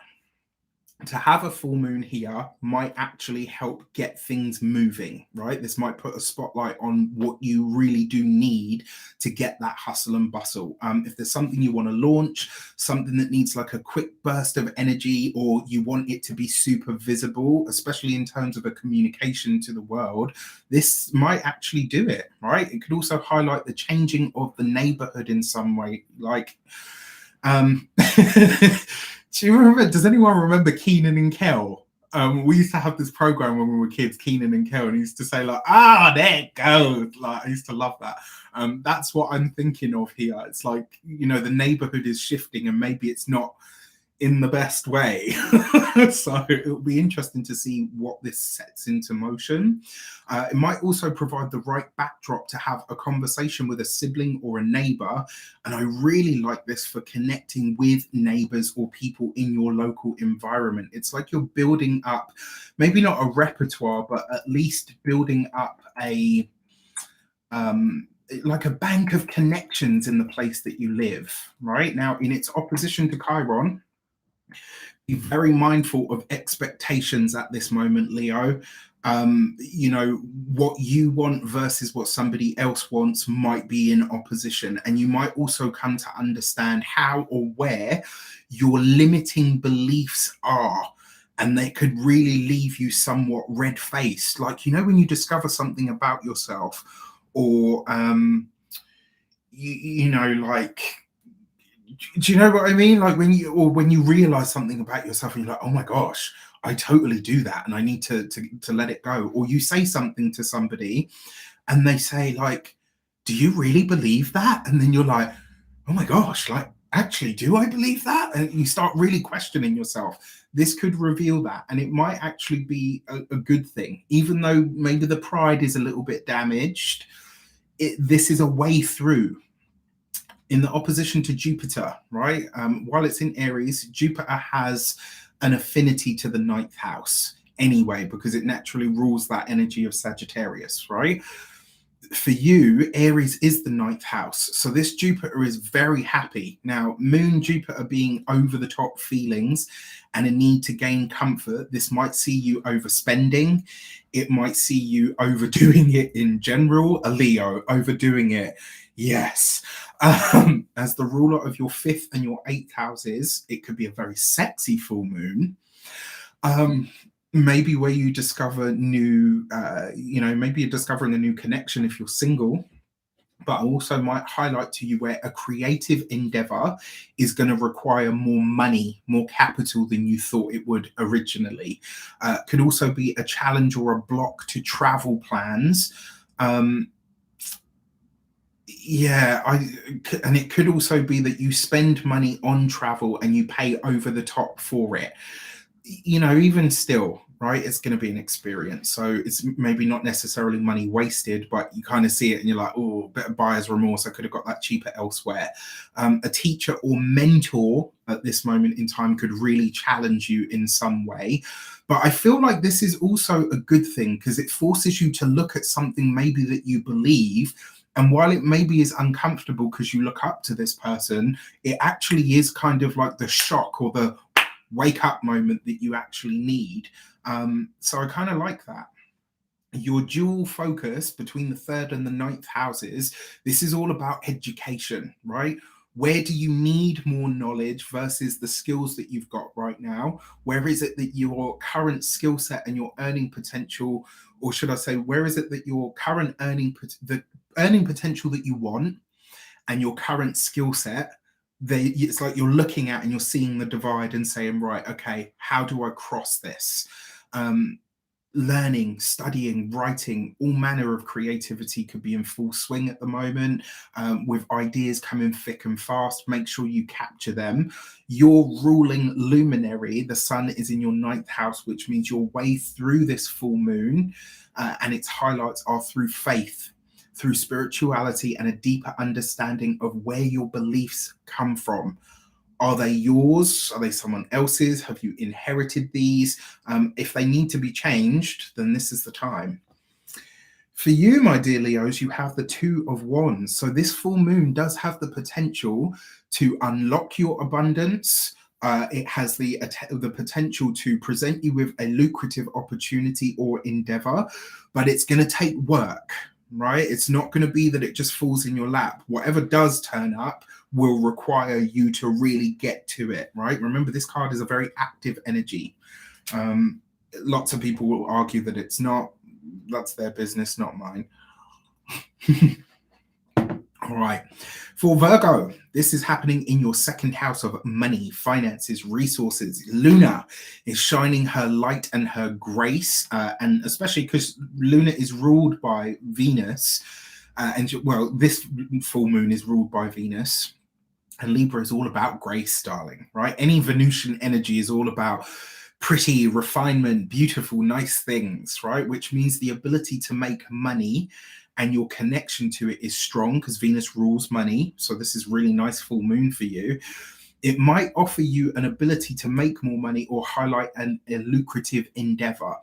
S1: to have a full moon here might actually help get things moving, right? This might put a spotlight on what you really do need to get that hustle and bustle. If there's something you want to launch, something that needs like a quick burst of energy, or you want it to be super visible, especially in terms of a communication to the world, this might actually do it, right? It could also highlight the changing of the neighborhood in some way, like do you remember? Does anyone remember Keenan and Kel? We used to have this program when we were kids, Keenan and Kel, and he used to say like, there it goes. Like, I used to love that. That's what I'm thinking of here. It's like, the neighborhood is shifting and maybe it's not in the best way. So it'll be interesting to see what this sets into motion. It might also provide the right backdrop to have a conversation with a sibling or a neighbor. And I really like this for connecting with neighbors or people in your local environment. It's like you're building up, maybe not a repertoire, but at least building up like a bank of connections in the place that you live, right? Now, in its opposition to Chiron, be very mindful of expectations at this moment, Leo. What you want versus what somebody else wants might be in opposition. And you might also come to understand how or where your limiting beliefs are. And they could really leave you somewhat red-faced. Like, when you discover something about yourself, or, like, do you know what I mean? Like when you realize something about yourself and you're like, oh my gosh, I totally do that and I need to let it go. Or you say something to somebody and they say like, do you really believe that? And then you're like, oh my gosh, like, actually, do I believe that? And you start really questioning yourself. This could reveal that, and it might actually be a good thing. Even though maybe the pride is a little bit damaged, this is a way through. In the opposition to Jupiter, right? While it's in Aries, Jupiter has an affinity to the 9th house anyway, because it naturally rules that energy of Sagittarius, right? For you, Aries is the 9th house. So this Jupiter is very happy. Now, Moon Jupiter being over the top feelings and a need to gain comfort, this might see you overspending. It might see you overdoing it in general. A Leo, overdoing it. Yes. As the ruler of your 5th and your 8th houses, it could be a very sexy full moon. Maybe where you discover new, maybe you're discovering a new connection if you're single, but also might highlight to you where a creative endeavor is going to require more money, more capital than you thought it would originally. Could also be a challenge or a block to travel plans. And it could also be that you spend money on travel and you pay over the top for it. Even still, right? It's going to be an experience. So it's maybe not necessarily money wasted, but you kind of see it and you're like, oh, a bit of buyer's remorse. I could have got that cheaper elsewhere. A teacher or mentor at this moment in time could really challenge you in some way. But I feel like this is also a good thing because it forces you to look at something maybe that you believe. And while it maybe is uncomfortable because you look up to this person, it actually is kind of like the shock or the wake up moment that you actually need. So I kind of like that. Your dual focus between the 3rd and the 9th houses, this is all about education, right? Where do you need more knowledge versus the skills that you've got right now? Where is it that your current skill set and your earning potential, or should I say, where is it that your current the earning potential that you want and your current skill set, it's like you're looking at and you're seeing the divide and saying, right, okay, how do I cross this? Learning, studying, writing, all manner of creativity could be in full swing at the moment, with ideas coming thick and fast. Make sure you capture them. Your ruling luminary, the sun, is in your 9th house, which means your way through this full moon and its highlights are through faith, through spirituality, and a deeper understanding of where your beliefs come from. Are they yours? Are they someone else's? Have you inherited these? If they need to be changed, then this is the time. For you, my dear Leos, you have the 2 of Wands. So this full moon does have the potential to unlock your abundance. It has the potential to present you with a lucrative opportunity or endeavor, but it's going to take work, right? It's not going to be that it just falls in your lap. Whatever does turn up will require you to really get to it, right? Remember, this card is a very active energy. Lots of people will argue that it's not. That's their business, not mine. All right. For Virgo, this is happening in your 2nd house of money, finances, resources. Luna is shining her light and her grace, and especially because Luna is ruled by Venus, this full moon is ruled by Venus. And Libra is all about grace, darling, right? Any Venusian energy is all about pretty, refinement, beautiful, nice things, right? Which means the ability to make money and your connection to it is strong because Venus rules money. So this is really nice full moon for you. It might offer you an ability to make more money or highlight a lucrative endeavor.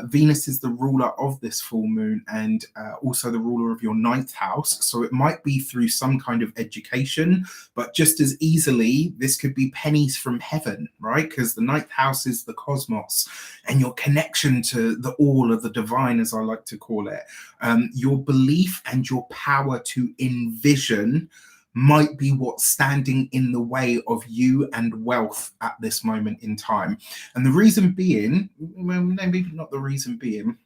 S1: Venus is the ruler of this full moon and also the ruler of your 9th house. So it might be through some kind of education, but just as easily, this could be pennies from heaven, right? Because the 9th house is the cosmos and your connection to the all of the divine, as I like to call it. Your belief and your power to envision might be what's standing in the way of you and wealth at this moment in time. And the reason being, well, maybe not the reason being,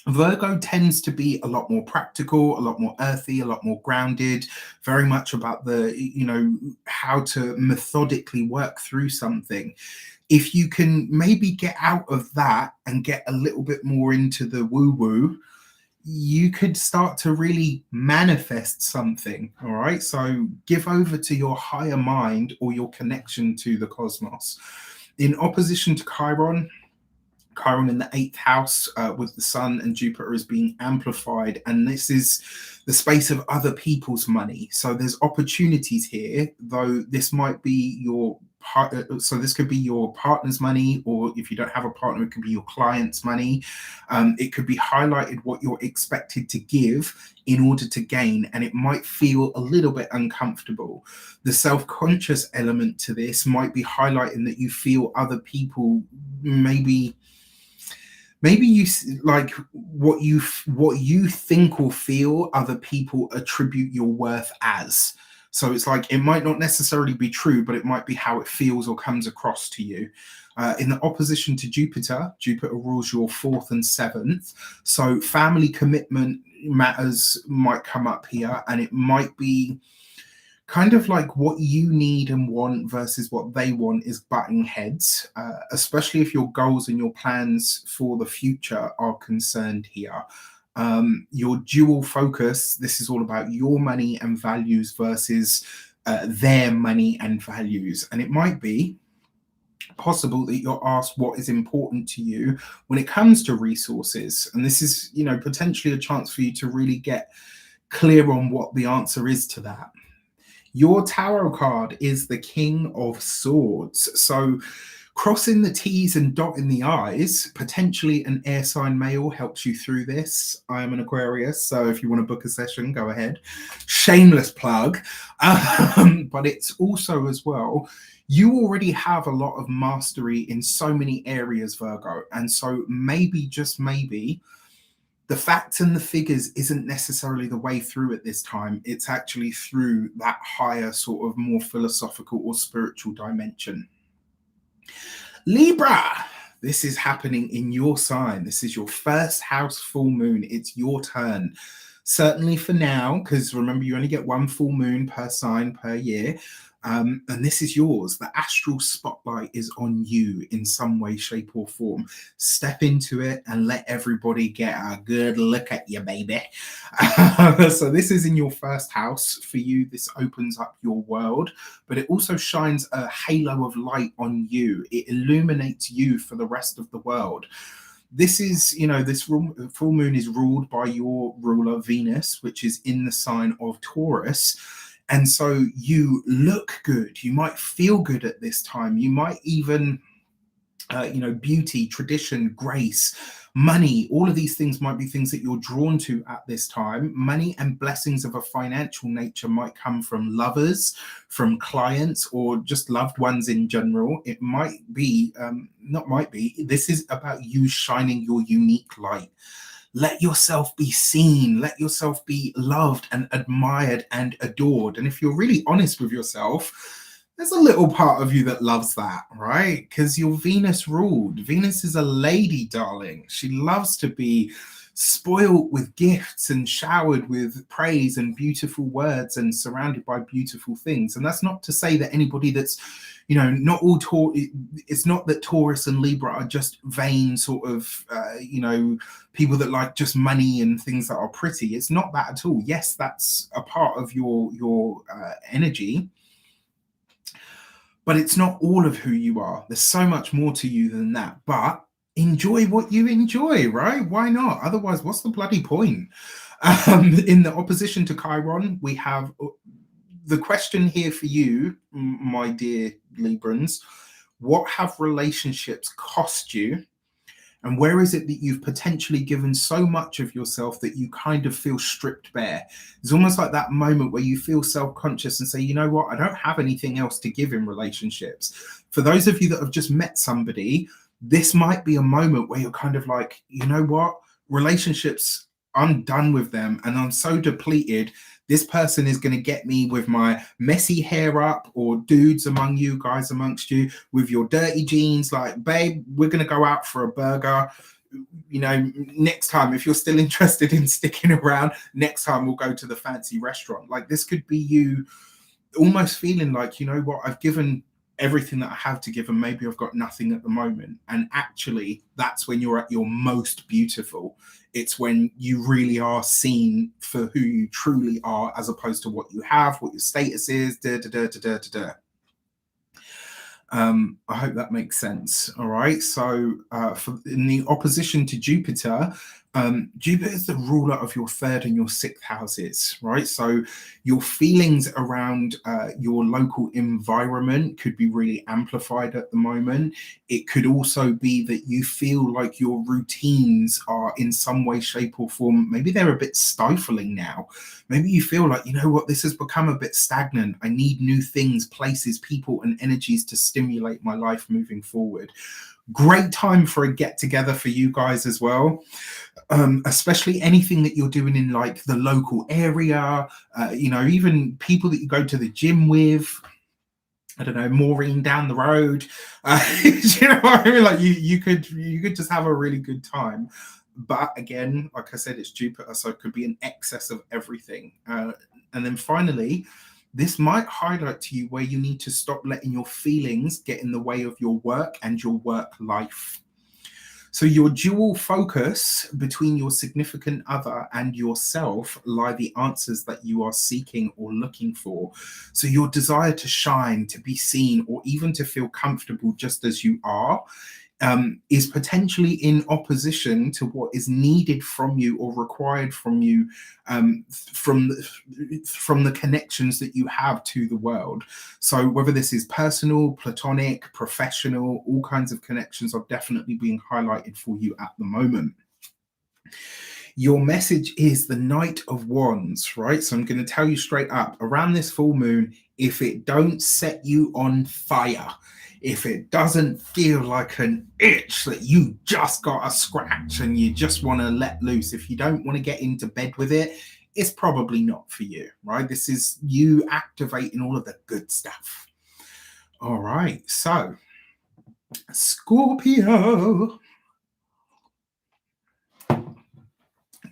S1: Virgo tends to be a lot more practical, a lot more earthy, a lot more grounded, very much about the, how to methodically work through something. If you can maybe get out of that and get a little bit more into the woo-woo, you could start to really manifest something. All right. So give over to your higher mind or your connection to the cosmos. In opposition to Chiron in the 8th house with the sun and Jupiter is being amplified. And this is the space of other people's money. So there's opportunities here, though this might be your so this could be your partner's money, or if you don't have a partner, it could be your client's money. It could be highlighted what you're expected to give in order to gain, and it might feel a little bit uncomfortable. The self-conscious element to this might be highlighting that you feel other people maybe you like what you think or feel other people attribute your worth as. So it's like, it might not necessarily be true, but it might be how it feels or comes across to you. In the opposition to Jupiter rules your 4th and 7th. So family commitment matters might come up here, and it might be kind of like what you need and want versus what they want is butting heads, especially if your goals and your plans for the future are concerned here. Your dual focus, this is all about your money and values versus their money and values. And it might be possible that you're asked what is important to you when it comes to resources. And this is, you know, potentially a chance for you to really get clear on what the answer is to that. Your tarot card is the King of Swords. So crossing the T's and dotting the I's, potentially an air sign male helps you through this. I am an Aquarius, so if you want to book a session, go ahead. Shameless plug. But it's also as well, you already have a lot of mastery in so many areas, Virgo. And so maybe, just maybe, the facts and the figures isn't necessarily the way through at this time. It's actually through that higher sort of more philosophical or spiritual dimension. Libra, this is happening in your sign. This is your first house full moon. It's your turn. Certainly for now, because remember, you only get one full moon per sign per year. And this is yours. The astral spotlight is on you in some way, shape, or form. Step into it and let everybody get a good look at you, baby. So this is in your first house. For you, this opens up your world, but it also shines a halo of light on you. It illuminates you for the rest of the world. This is, you know, this full moon is ruled by your ruler, Venus, which is in the sign of Taurus. And so you look good. You might feel good at this time. You might even, you know, beauty, tradition, grace, money, all of these things might be things that you're drawn to at this time. Money and blessings of a financial nature might come from lovers, from clients, or just loved ones in general. It might be, this is about you shining your unique light. Let yourself be seen. Let yourself be loved and admired and adored. And if you're really honest with yourself, there's a little part of you that loves that, right? Because you're Venus ruled. Venus is a lady, darling. She loves to be spoiled with gifts and showered with praise and beautiful words and surrounded by beautiful things. And that's not to say that anybody that's, you know, not all it's not that Taurus and Libra are just vain sort of, you know, people that like just money and things that are pretty. It's not that at all. Yes, that's a part of your energy, but it's not all of who you are. There's so much more to you than that. But enjoy what you enjoy, right? Why not? Otherwise, what's the bloody point? In the opposition to Chiron, we have the question here for you, my dear Librans. What have relationships cost you? And where is it that you've potentially given so much of yourself that you kind of feel stripped bare? It's almost like that moment where you feel self-conscious and say, you know what, I don't have anything else to give in relationships. For those of you that have just met somebody, this might be a moment where you're kind of like, you know what, relationships, I'm done with them and I'm so depleted. This person is going to get me with my messy hair up, or dudes among you, guys amongst you, with your dirty jeans. Like, babe, we're going to go out for a burger. You know, next time, if you're still interested in sticking around, next time we'll go to the fancy restaurant. Like, this could be you almost feeling like, you know what, I've given everything that I have to give and maybe I've got nothing at the moment. And actually, that's when you're at your most beautiful. It's when you really are seen for who you truly are, as opposed to what you have, what your status is, I hope that makes sense. All right. So in the opposition to Jupiter, Jupiter is the ruler of your third and your sixth houses, right? So your feelings around your local environment could be really amplified at the moment. It could also be that you feel like your routines are in some way, shape, or form, maybe they're a bit stifling now. Maybe you feel like, you know what, this has become a bit stagnant. I need new things, places, people, and energies to stimulate my life moving forward. Great time for a get together for you guys as well. Especially anything that you're doing in like the local area, you know, even people that you go to the gym with. I don't know, Maureen down the road. You know what I mean? Like you could just have a really good time. But again, like I said, it's Jupiter, so it could be an excess of everything. And then finally, this might highlight to you where you need to stop letting your feelings get in the way of your work and your work life. So your dual focus between your significant other and yourself lie the answers that you are seeking or looking for. So your desire to shine, to be seen, or even to feel comfortable just as you are, is potentially in opposition to what is needed from you or required from you, from the connections that you have to the world. So whether this is personal, platonic, professional, all kinds of connections are definitely being highlighted for you at the moment. Your message is the Knight of Wands, right? So I'm going to tell you straight up, around this full moon, if it don't set you on fire, if it doesn't feel like an itch that you just got a scratch and you just want to let loose, if you don't want to get into bed with it, it's probably not for you, right? This is you activating all of the good stuff. All right, so Scorpio.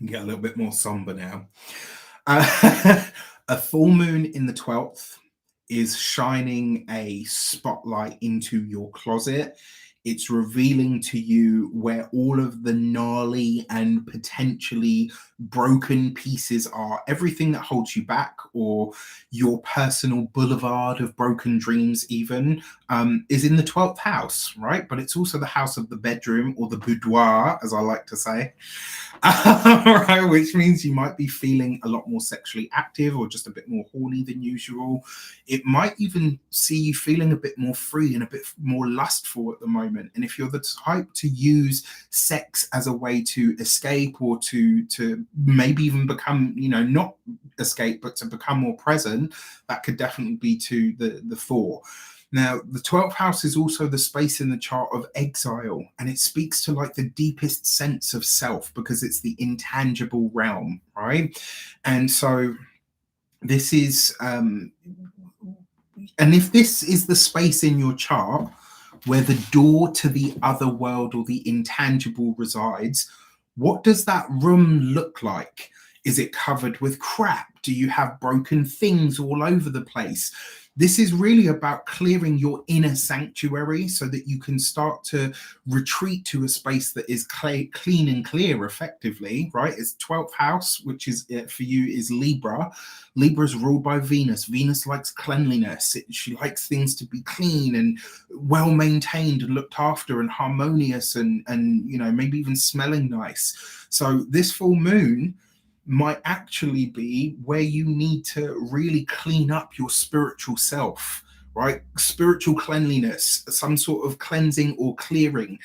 S1: Get a little bit more somber now. A full moon in the 12th is shining a spotlight into your closet. It's revealing to you where all of the gnarly and potentially broken pieces are. Everything that holds you back, or your personal boulevard of broken dreams even, is in the 12th house, right? But it's also the house of the bedroom, or the boudoir, as I like to say. Right, which means you might be feeling a lot more sexually active or just a bit more horny than usual. It might even see you feeling a bit more free and a bit more lustful at the moment. And if you're the type to use sex as a way to escape, or to maybe even become, not escape, but to become more present, that could definitely be to the fore. Now, the 12th house is also the space in the chart of exile, and it speaks to like the deepest sense of self, because it's the intangible realm, right? And so this is, and if this is the space in your chart where the door to the other world or the intangible resides, what does that room look like? Is it covered with crap? Do you have broken things all over the place? This is really about clearing your inner sanctuary so that you can start to retreat to a space that is clean and clear effectively, right? It's 12th house, which is for you is Libra. Libra is ruled by Venus. Venus likes cleanliness. She likes things to be clean and well maintained and looked after and harmonious and maybe even smelling nice. So this full moon might actually be where you need to really clean up your spiritual self, right? Spiritual cleanliness, some sort of cleansing or clearing.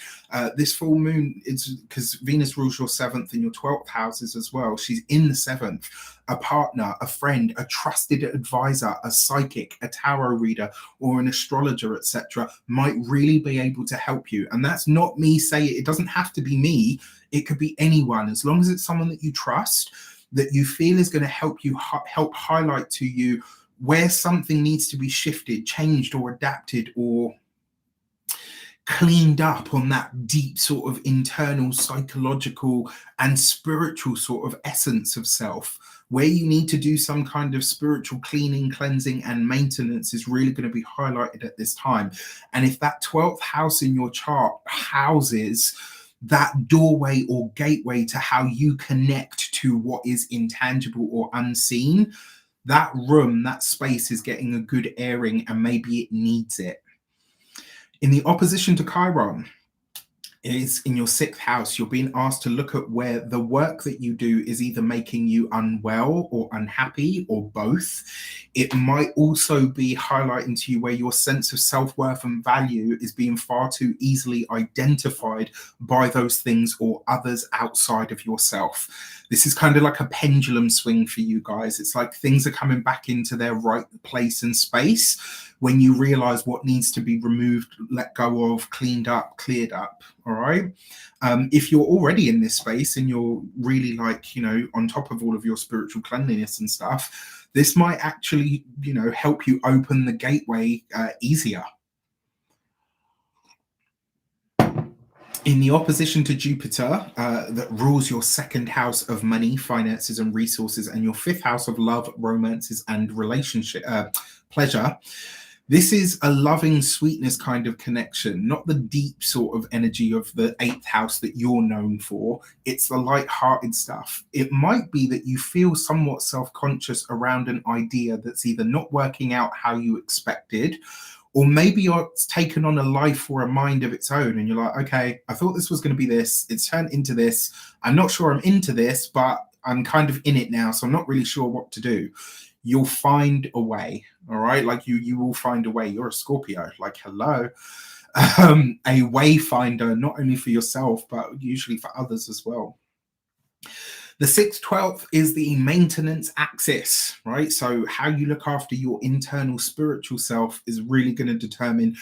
S1: This full moon is because Venus rules your 7th and your 12th houses as well. She's in the 7th. A partner, a friend, a trusted advisor, a psychic, a tarot reader, or an astrologer, etc., might really be able to help you. And that's not me saying it doesn't have to be me. It could be anyone, as long as it's someone that you trust, that you feel is going to help you help highlight to you where something needs to be shifted, changed, or adapted, or cleaned up on that deep sort of internal psychological and spiritual sort of essence of self. Where you need to do some kind of spiritual cleaning, cleansing, and maintenance is really going to be highlighted at this time. And if that 12th house in your chart houses that doorway or gateway to how you connect to what is intangible or unseen, that room, that space is getting a good airing, and maybe it needs it. In the opposition to Chiron is in your 6th house. You're being asked to look at where the work that you do is either making you unwell or unhappy, or both. It might also be highlighting to you where your sense of self-worth and value is being far too easily identified by those things or others outside of yourself. This is kind of like a pendulum swing for you guys. It's like things are coming back into their right place and space when you realize what needs to be removed, let go of, cleaned up, cleared up. All right. If you're already in this space and you're really on top of all of your spiritual cleanliness and stuff, this might actually, help you open the gateway easier. In the opposition to Jupiter, that rules your 2nd house of money, finances, and resources, and your 5th house of love, romances, and relationship, pleasure, This is a loving sweetness kind of connection, not the deep sort of energy of the 8th house that you're known for. It's the light-hearted stuff. It might be that you feel somewhat self-conscious around an idea that's either not working out how you expected, or maybe you're taken on a life or a mind of its own and you're like, okay, I thought this was going to be this. It's turned into this. I'm not sure I'm into this, but I'm kind of in it now. So I'm not really sure what to do. You'll find a way. All right. Like you will find a way. You're a Scorpio. Like, hello. A wayfinder, not only for yourself, but usually for others as well. The 6th, 12th is the maintenance axis, right? So how you look after your internal spiritual self is really going to determine,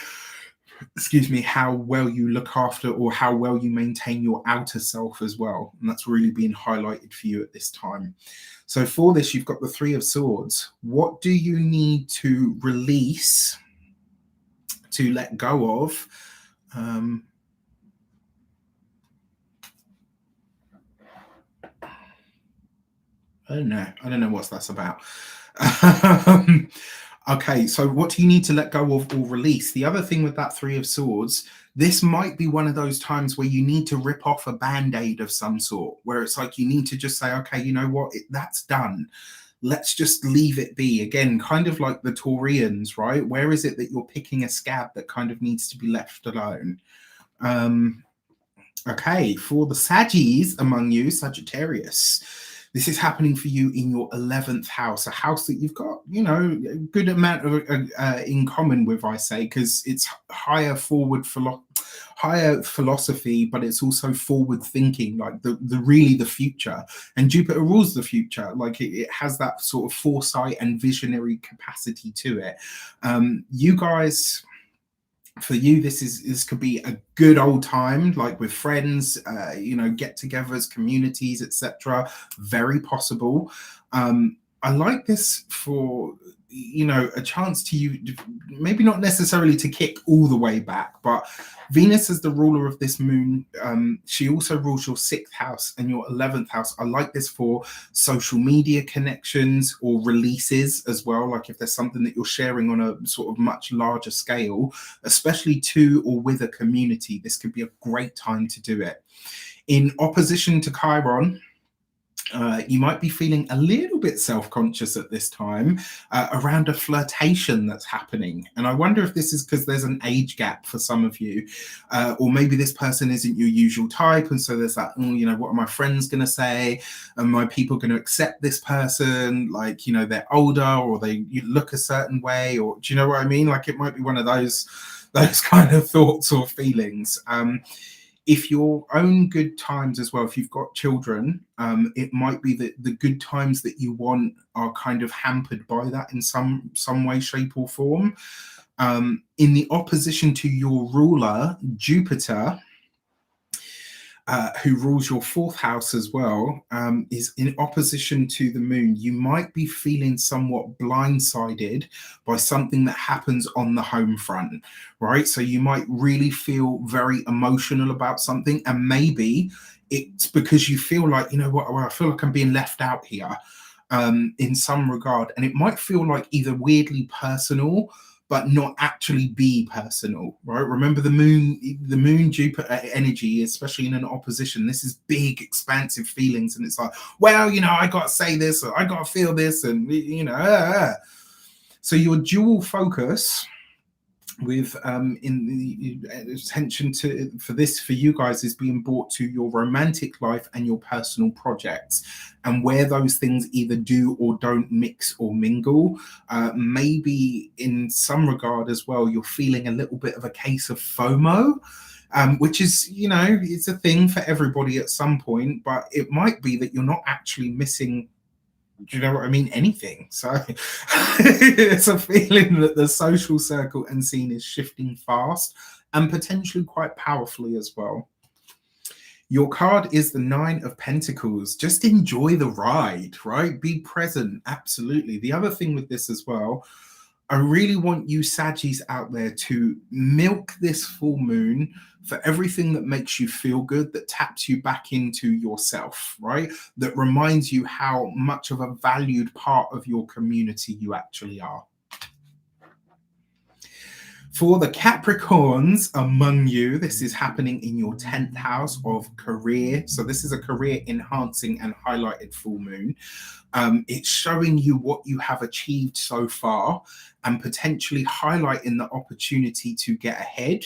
S1: excuse me, how well you look after or how well you maintain your outer self as well. And that's really being highlighted for you at this time. So for this, you've got the 3 of Swords. What do you need to release, to let go of? I don't know what that's about. Okay, so what do you need to let go of or release? The other thing with that 3 of Swords, this might be one of those times where you need to rip off a band-aid of some sort, where it's like you need to just say, okay, you know what, that's done. Let's just leave it be. Again, kind of like the Taurians, right? Where is it that you're picking a scab that kind of needs to be left alone? Okay, for the Saggies among you, Sagittarius, this is happening for you in your 11th house, a house that you've got, you know, a good amount of in common with, I say, because it's higher philosophy, but it's also forward thinking, like the really the future. And Jupiter rules the future, like it has that sort of foresight and visionary capacity to it. You guys, for you, this could be a good old time, like with friends, you know, get-togethers, communities, etc. Very possible. I like this for, you know, a chance to you, maybe not necessarily to kick all the way back, but Venus is the ruler of this moon. She also rules your 6th house and your 11th house. I like this for social media connections or releases as well. Like if there's something that you're sharing on a sort of much larger scale, especially to or with a community, this could be a great time to do it. In opposition to Chiron, you might be feeling a little bit self-conscious at this time around a flirtation that's happening. And I wonder if this is because there's an age gap for some of you, or maybe this person isn't your usual type. And so there's that, oh, you know, what are my friends going to say? Are my people going to accept this person? Like, you know, they're older or they look a certain way, or do you know what I mean? Like it might be one of those kind of thoughts or feelings. If your own good times as well, if you've got children, it might be that the good times that you want are kind of hampered by that in some way, shape or form. In the opposition to your ruler, Jupiter, who rules your 4th house as well, is in opposition to the moon. You might be feeling somewhat blindsided by something that happens on the home front, right? So you might really feel very emotional about something, and maybe it's because you feel like, you know what, well, I feel like I'm being left out here in some regard. And it might feel like either weirdly personal, but not actually be personal, right? Remember the moon Jupiter energy, especially in an opposition, this is big, expansive feelings. And it's like, well, you know, I got to say this, or I got to feel this, and, you know, So your dual focus with in the attention to for you guys is being brought to your romantic life and your personal projects, and where those things either do or don't mix or mingle. Maybe in some regard as well, you're feeling a little bit of a case of FOMO, which is, you know, it's a thing for everybody at some point, but it might be that you're not actually missing, do you know what I mean? Anything. So it's a feeling that the social circle and scene is shifting fast and potentially quite powerfully as well. Your card is the 9 of Pentacles. Just enjoy the ride, right? Be present. Absolutely. The other thing with this as well, I really want you Saggies out there to milk this full moon for everything that makes you feel good, that taps you back into yourself, right? That reminds you how much of a valued part of your community you actually are. For the Capricorns among you, this is happening in your 10th house of career. So this is a career enhancing and highlighted full moon. It's showing you what you have achieved so far and potentially highlighting the opportunity to get ahead.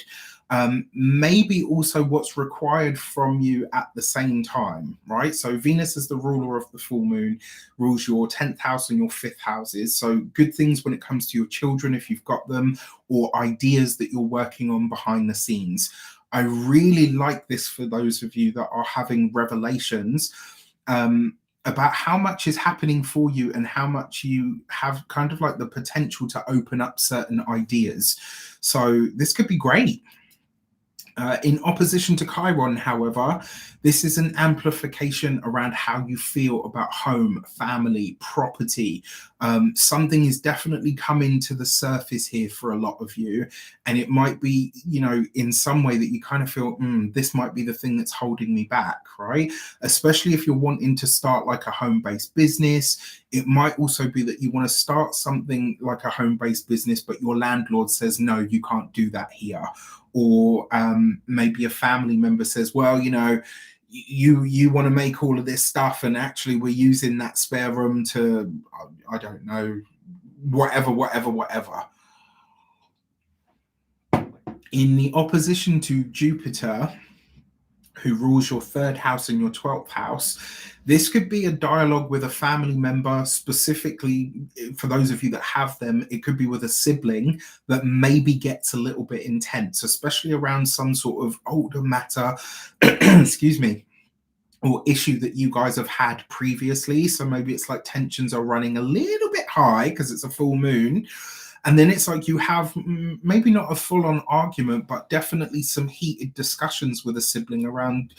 S1: Maybe also what's required from you at the same time, right? So Venus is the ruler of the full moon, rules your 10th house and your 5th houses. So good things when it comes to your children, if you've got them, or ideas that you're working on behind the scenes. I really like this for those of you that are having revelations about how much is happening for you and how much you have kind of like the potential to open up certain ideas. So this could be great. In opposition to Chiron, however, this is an amplification around how you feel about home, family, property. Something is definitely coming to the surface here for a lot of you. And it might be, you know, in some way that you kind of feel, this might be the thing that's holding me back, right? Especially if you're wanting to start like a home-based business. It might also be that you want to start something like a home-based business, but your landlord says, no, you can't do that here. Or maybe a family member says, well, you know, you want to make all of this stuff and actually we're using that spare room to, I don't know, whatever. In the opposition to Jupiter, who rules your 3rd house and your 12th house, this could be a dialogue with a family member. Specifically, for those of you that have them, it could be with a sibling that maybe gets a little bit intense, especially around some sort of older matter, excuse me, or issue that you guys have had previously. So maybe it's like tensions are running a little bit high because it's a full moon. And then it's like you have maybe not a full-on argument, but definitely some heated discussions with a sibling around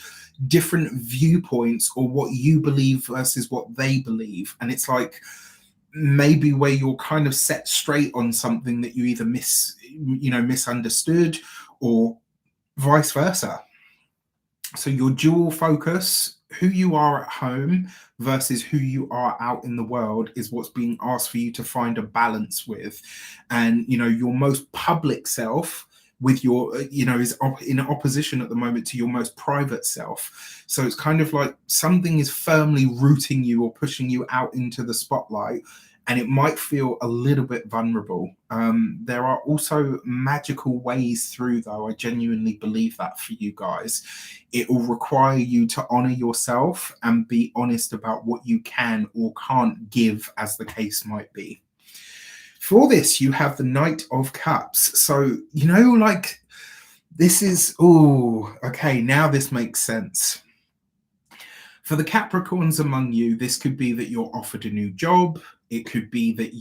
S1: different viewpoints or what you believe versus what they believe. And it's like maybe where you're kind of set straight on something that you either misunderstood or vice versa. So your dual focus, who you are at home versus who you are out in the world, is what's being asked for you to find a balance with. And, you know, your most public self with your, is in opposition at the moment to your most private self. So it's kind of like something is firmly rooting you or pushing you out into the spotlight. And it might feel a little bit vulnerable. There are also magical ways through, though. I genuinely believe that for you guys. It will require you to honor yourself and be honest about what you can or can't give, as the case might be. For this, you have the Knight of Cups. So, you know, like this is, okay, now this makes sense. For the Capricorns among you, this could be that you're offered a new job. It could be that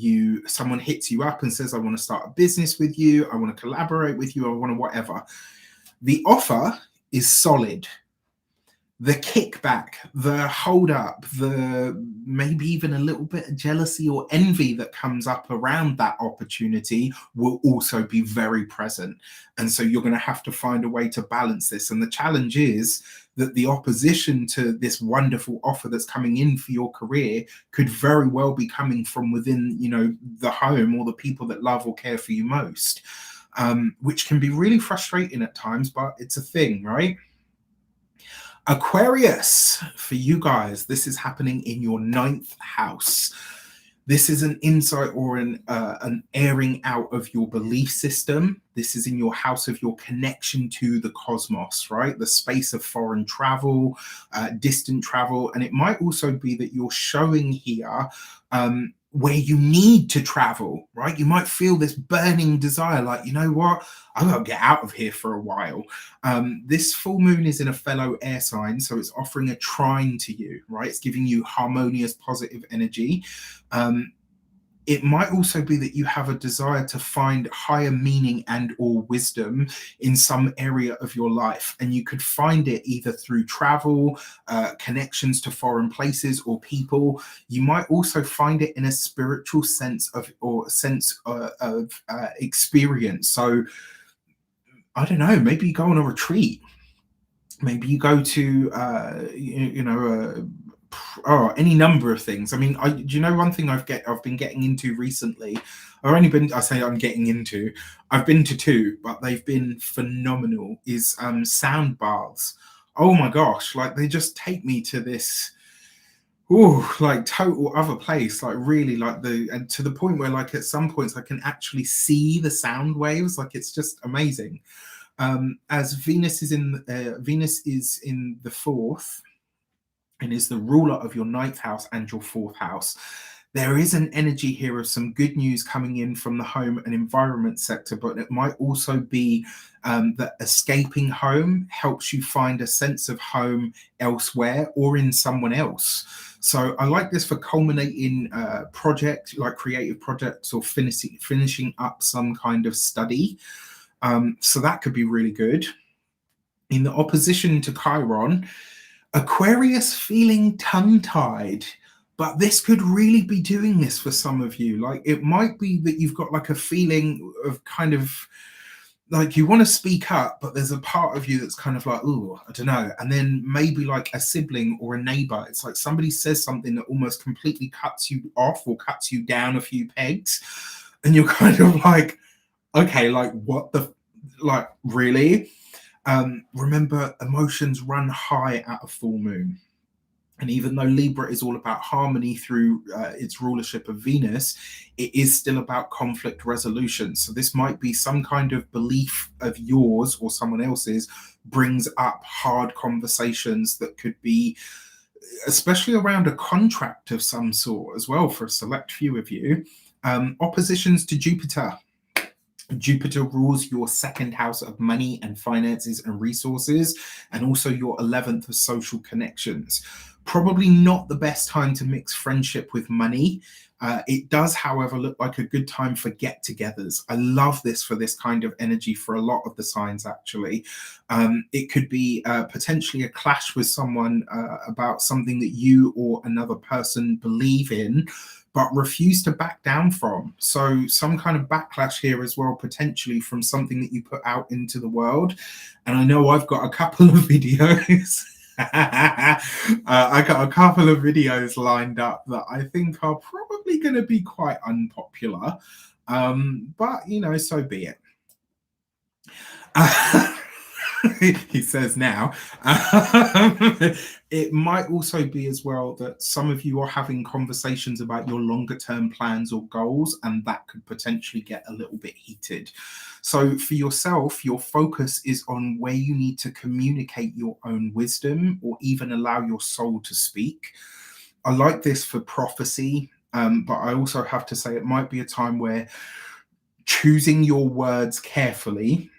S1: someone hits you up and says, I want to start a business with you. I want to collaborate with you. I want to whatever. The offer is solid. The kickback, the hold up, the maybe even a little bit of jealousy or envy that comes up around that opportunity will also be very present. And so you're going to have to find a way to balance this. And the challenge is that the opposition to this wonderful offer that's coming in for your career could very well be coming from within, the home or the people that love or care for you most, which can be really frustrating at times, but it's a thing, right? Aquarius, for you guys, this is happening in your 9th house. This is an insight or an airing out of your belief system. This is in your house of your connection to the cosmos, right? The space of foreign travel, distant travel. And it might also be that you're showing here where you need to travel, right? You might feel this burning desire, like, you know what? I've got to get out of here for a while. This full moon is in a fellow air sign, so it's offering a trine to you, right? It's giving you harmonious, positive energy. It might also be that you have a desire to find higher meaning and or wisdom in some area of your life. And you could find it either through travel, connections to foreign places or people. You might also find it in a spiritual sense of experience. So, I don't know, maybe you go on a retreat. Maybe you go to, any number of things. I mean, do you know one thing I've been getting into recently? I say I'm getting into. I've been to two, but they've been phenomenal. Is sound baths. Oh my gosh, like they just take me to this, like total other place, like really like and to the point where like at some points I can actually see the sound waves. Like it's just amazing. As Venus is in the fourth and is the ruler of your ninth house and your fourth house. There is an energy here of some good news coming in from the home and environment sector, but it might also be that escaping home helps you find a sense of home elsewhere or in someone else. So I like this for culminating projects, like creative projects, or finishing up some kind of study. So that could be really good. In the opposition to Chiron, Aquarius feeling tongue-tied, but this could really be doing this for some of you. Like it might be that you've got like a feeling of kind of like you want to speak up, but there's a part of you that's kind of like, oh, I don't know. And then maybe like a sibling or a neighbor, it's like somebody says something that almost completely cuts you off or cuts you down a few pegs. And you're kind of like, okay, like what the, like really? Remember, emotions run high at a full moon. And even though Libra is all about harmony through its rulership of Venus, it is still about conflict resolution. So this might be some kind of belief of yours or someone else's brings up hard conversations that could be, especially around a contract of some sort as well for a select few of you. Oppositions to Jupiter. Jupiter rules your second house of money and finances and resources, and also your 11th of social connections. Probably not the best time to mix friendship with money. It does, however, look like a good time for get-togethers. I love this for this kind of energy for a lot of the signs, actually. It could be potentially a clash with someone about something that you or another person believe in, but refuse to back down from. So some kind of backlash here as well, potentially from something that you put out into the world. And I know I've got a couple of videos. I got a couple of videos lined up that I think are probably going to be quite unpopular. But, you know, so be it. He says now. It might also be as well that some of you are having conversations about your longer term plans or goals, and that could potentially get a little bit heated. So for yourself, your focus is on where you need to communicate your own wisdom or even allow your soul to speak. I like this for prophecy, but I also have to say it might be a time where choosing your words carefully,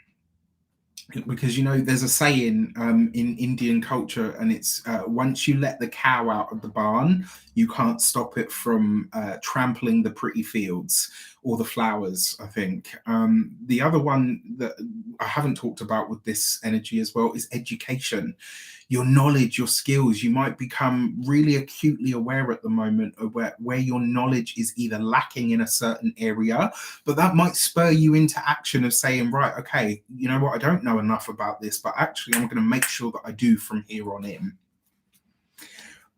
S1: because you know there's a saying in Indian culture, and it's once you let the cow out of the barn, you can't stop it from trampling the pretty fields or the flowers. I think the other one that I haven't talked about with this energy as well is education. Your knowledge, your skills. You might become really acutely aware at the moment of where your knowledge is either lacking in a certain area, but that might spur you into action of saying, right, okay, you know what, I don't know enough about this, but actually I'm going to make sure that I do from here on in.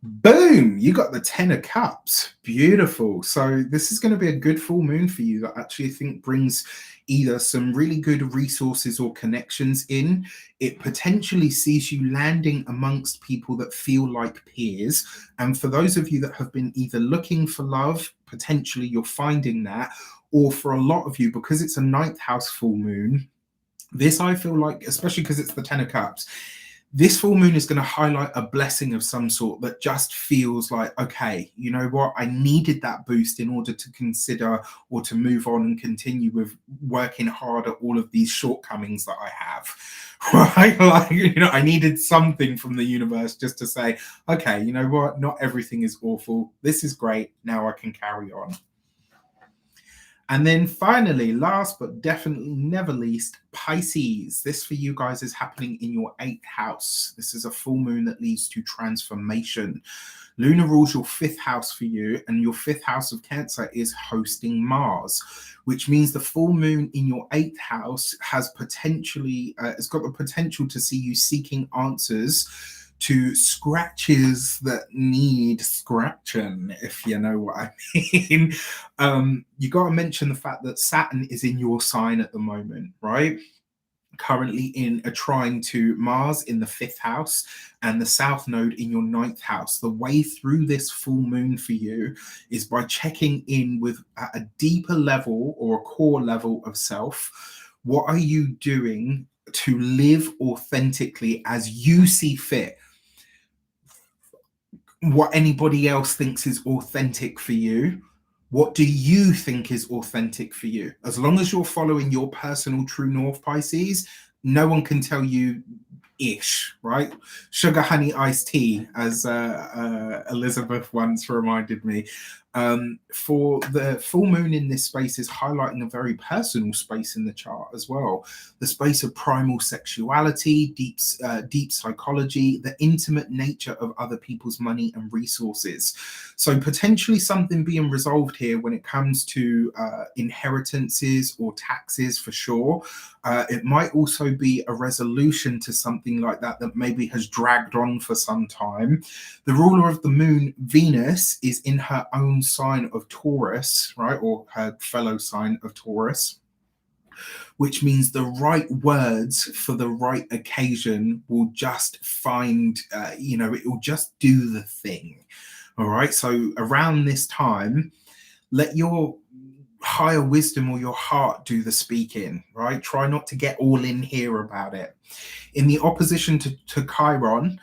S1: Boom, you got the 10 of Cups. Beautiful. So this is going to be a good full moon for you that I actually think brings either some really good resources or connections in. It potentially sees you landing amongst people that feel like peers. And for those of you that have been either looking for love, potentially you're finding that, or for a lot of you, because it's a ninth house full moon, this I feel like, especially because it's the 10 of Cups, this full moon is going to highlight a blessing of some sort that just feels like, okay, you know what? I needed that boost in order to consider or to move on and continue with working hard at all of these shortcomings that I have, right? Like, you know, I needed something from the universe just to say, okay, you know what? Not everything is awful. This is great. Now I can carry on. And then finally, last but definitely never least, Pisces. This for you guys is happening in your 8th house. This is a full moon that leads to transformation. Luna rules your 5th house for you, and your 5th house of Cancer is hosting Mars, which means the full moon in your 8th house has potentially, it's got the potential to see you seeking answers to scratches that need scratching, if you know what I mean. You got to mention the fact that Saturn is in your sign at the moment, right? Currently in a trine to Mars in the 5th house and the South Node in your 9th house. The way through this full moon for you is by checking in with a deeper level or a core level of self. What are you doing to live authentically as you see fit? What anybody else thinks is authentic for you, what do you think is authentic for you? As long as you're following your personal true north, Pisces, no one can tell you ish, right? Sugar, honey, iced tea, as Elizabeth once reminded me. For the full moon in this space is highlighting a very personal space in the chart as well. The space of primal sexuality, deep psychology, the intimate nature of other people's money and resources. So potentially something being resolved here when it comes to inheritances or taxes for sure. It might also be a resolution to something like that that maybe has dragged on for some time. The ruler of the moon, Venus, is in her own sign of Taurus, right? Or her fellow sign of Taurus, which means the right words for the right occasion will just find, it will just do the thing. All right. So around this time, let your higher wisdom or your heart do the speaking, right? Try not to get all in here about it. In the opposition to Chiron,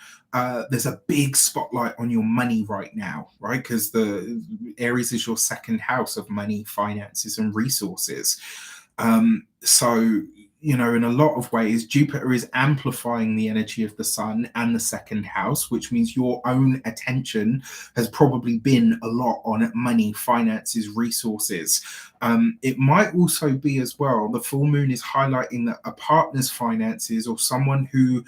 S1: there's a big spotlight on your money right now, right? Because the Aries is your 2nd house of money, finances, and resources. So, in a lot of ways, Jupiter is amplifying the energy of the sun and the 2nd house, which means your own attention has probably been a lot on money, finances, resources. It might also be as well, the full moon is highlighting that a partner's finances or someone who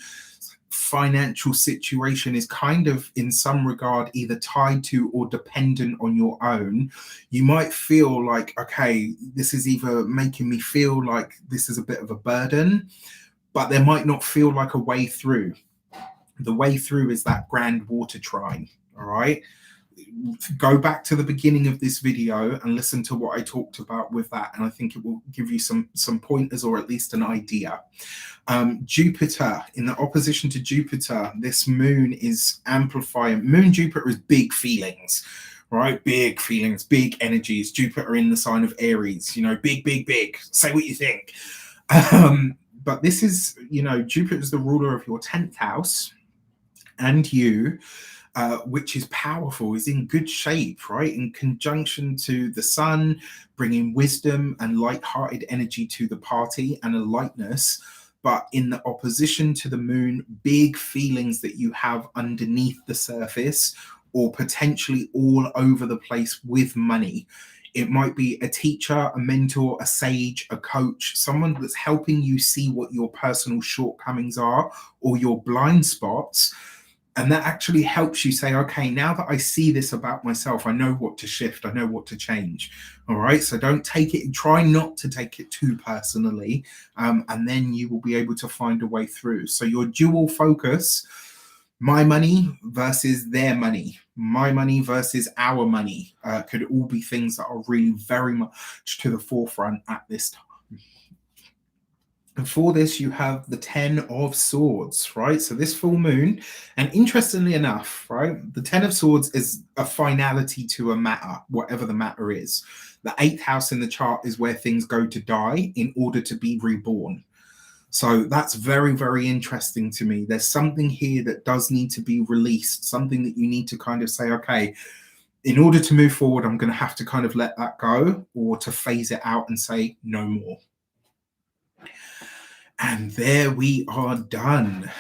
S1: financial situation is kind of in some regard either tied to or dependent on your own. You might feel like, okay, this is either making me feel like this is a bit of a burden, but there might not feel like a way through. The way through is that grand water trine. All right, go back to the beginning of this video and listen to what I talked about with that, and I think it will give you some pointers or at least an idea. Jupiter, in the opposition to Jupiter, this moon is amplifying. Moon Jupiter is big feelings, right? Big feelings, big energies. Jupiter in the sign of Aries, big, say what you think. But this is, Jupiter is the ruler of your 10th house, and you, which is powerful, is in good shape, right? In conjunction to the sun, bringing wisdom and light-hearted energy to the party and a lightness. But in the opposition to the moon, big feelings that you have underneath the surface or potentially all over the place with money. It might be a teacher, a mentor, a sage, a coach, someone that's helping you see what your personal shortcomings are or your blind spots. And that actually helps you say, okay, now that I see this about myself, I know what to shift. I know what to change. All right. So don't take it, try not to take it too personally. And then you will be able to find a way through. So your dual focus, my money versus their money, my money versus our money, could all be things that are really very much to the forefront at this time. And for this, you have the 10 of Swords, right? So this full moon, and interestingly enough, right, the 10 of Swords is a finality to a matter, whatever the matter is. The 8th house in the chart is where things go to die in order to be reborn. So that's very, very interesting to me. There's something here that does need to be released, something that you need to kind of say, okay, in order to move forward, I'm going to have to kind of let that go or to phase it out and say no more. And there we are done.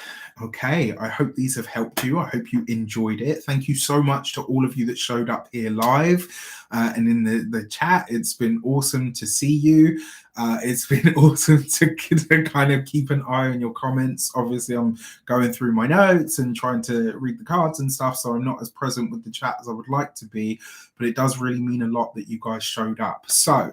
S1: Okay, I hope these have helped you. I hope you enjoyed it. Thank you so much to all of you that showed up here live and in the chat. It's been awesome to see you. It's been awesome to kind of keep an eye on your comments. Obviously, I'm going through my notes and trying to read the cards and stuff, so I'm not as present with the chat as I would like to be, but it does really mean a lot that you guys showed up. So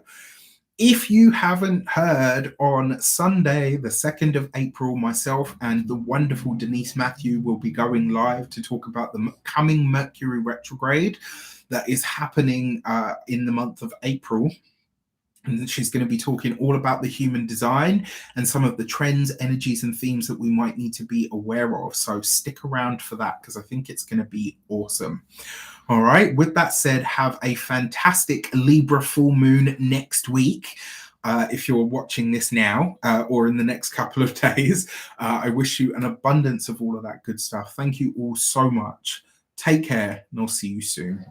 S1: If you haven't heard, on Sunday, the 2nd of April, myself and the wonderful Denise Matthew will be going live to talk about the coming Mercury retrograde that is happening in the month of April. And she's going to be talking all about the human design and some of the trends, energies, and themes that we might need to be aware of. So stick around for that, because I think it's going to be awesome. All right. With that said, have a fantastic Libra full moon next week. If you're watching this now or in the next couple of days, I wish you an abundance of all of that good stuff. Thank you all so much. Take care, and I'll see you soon.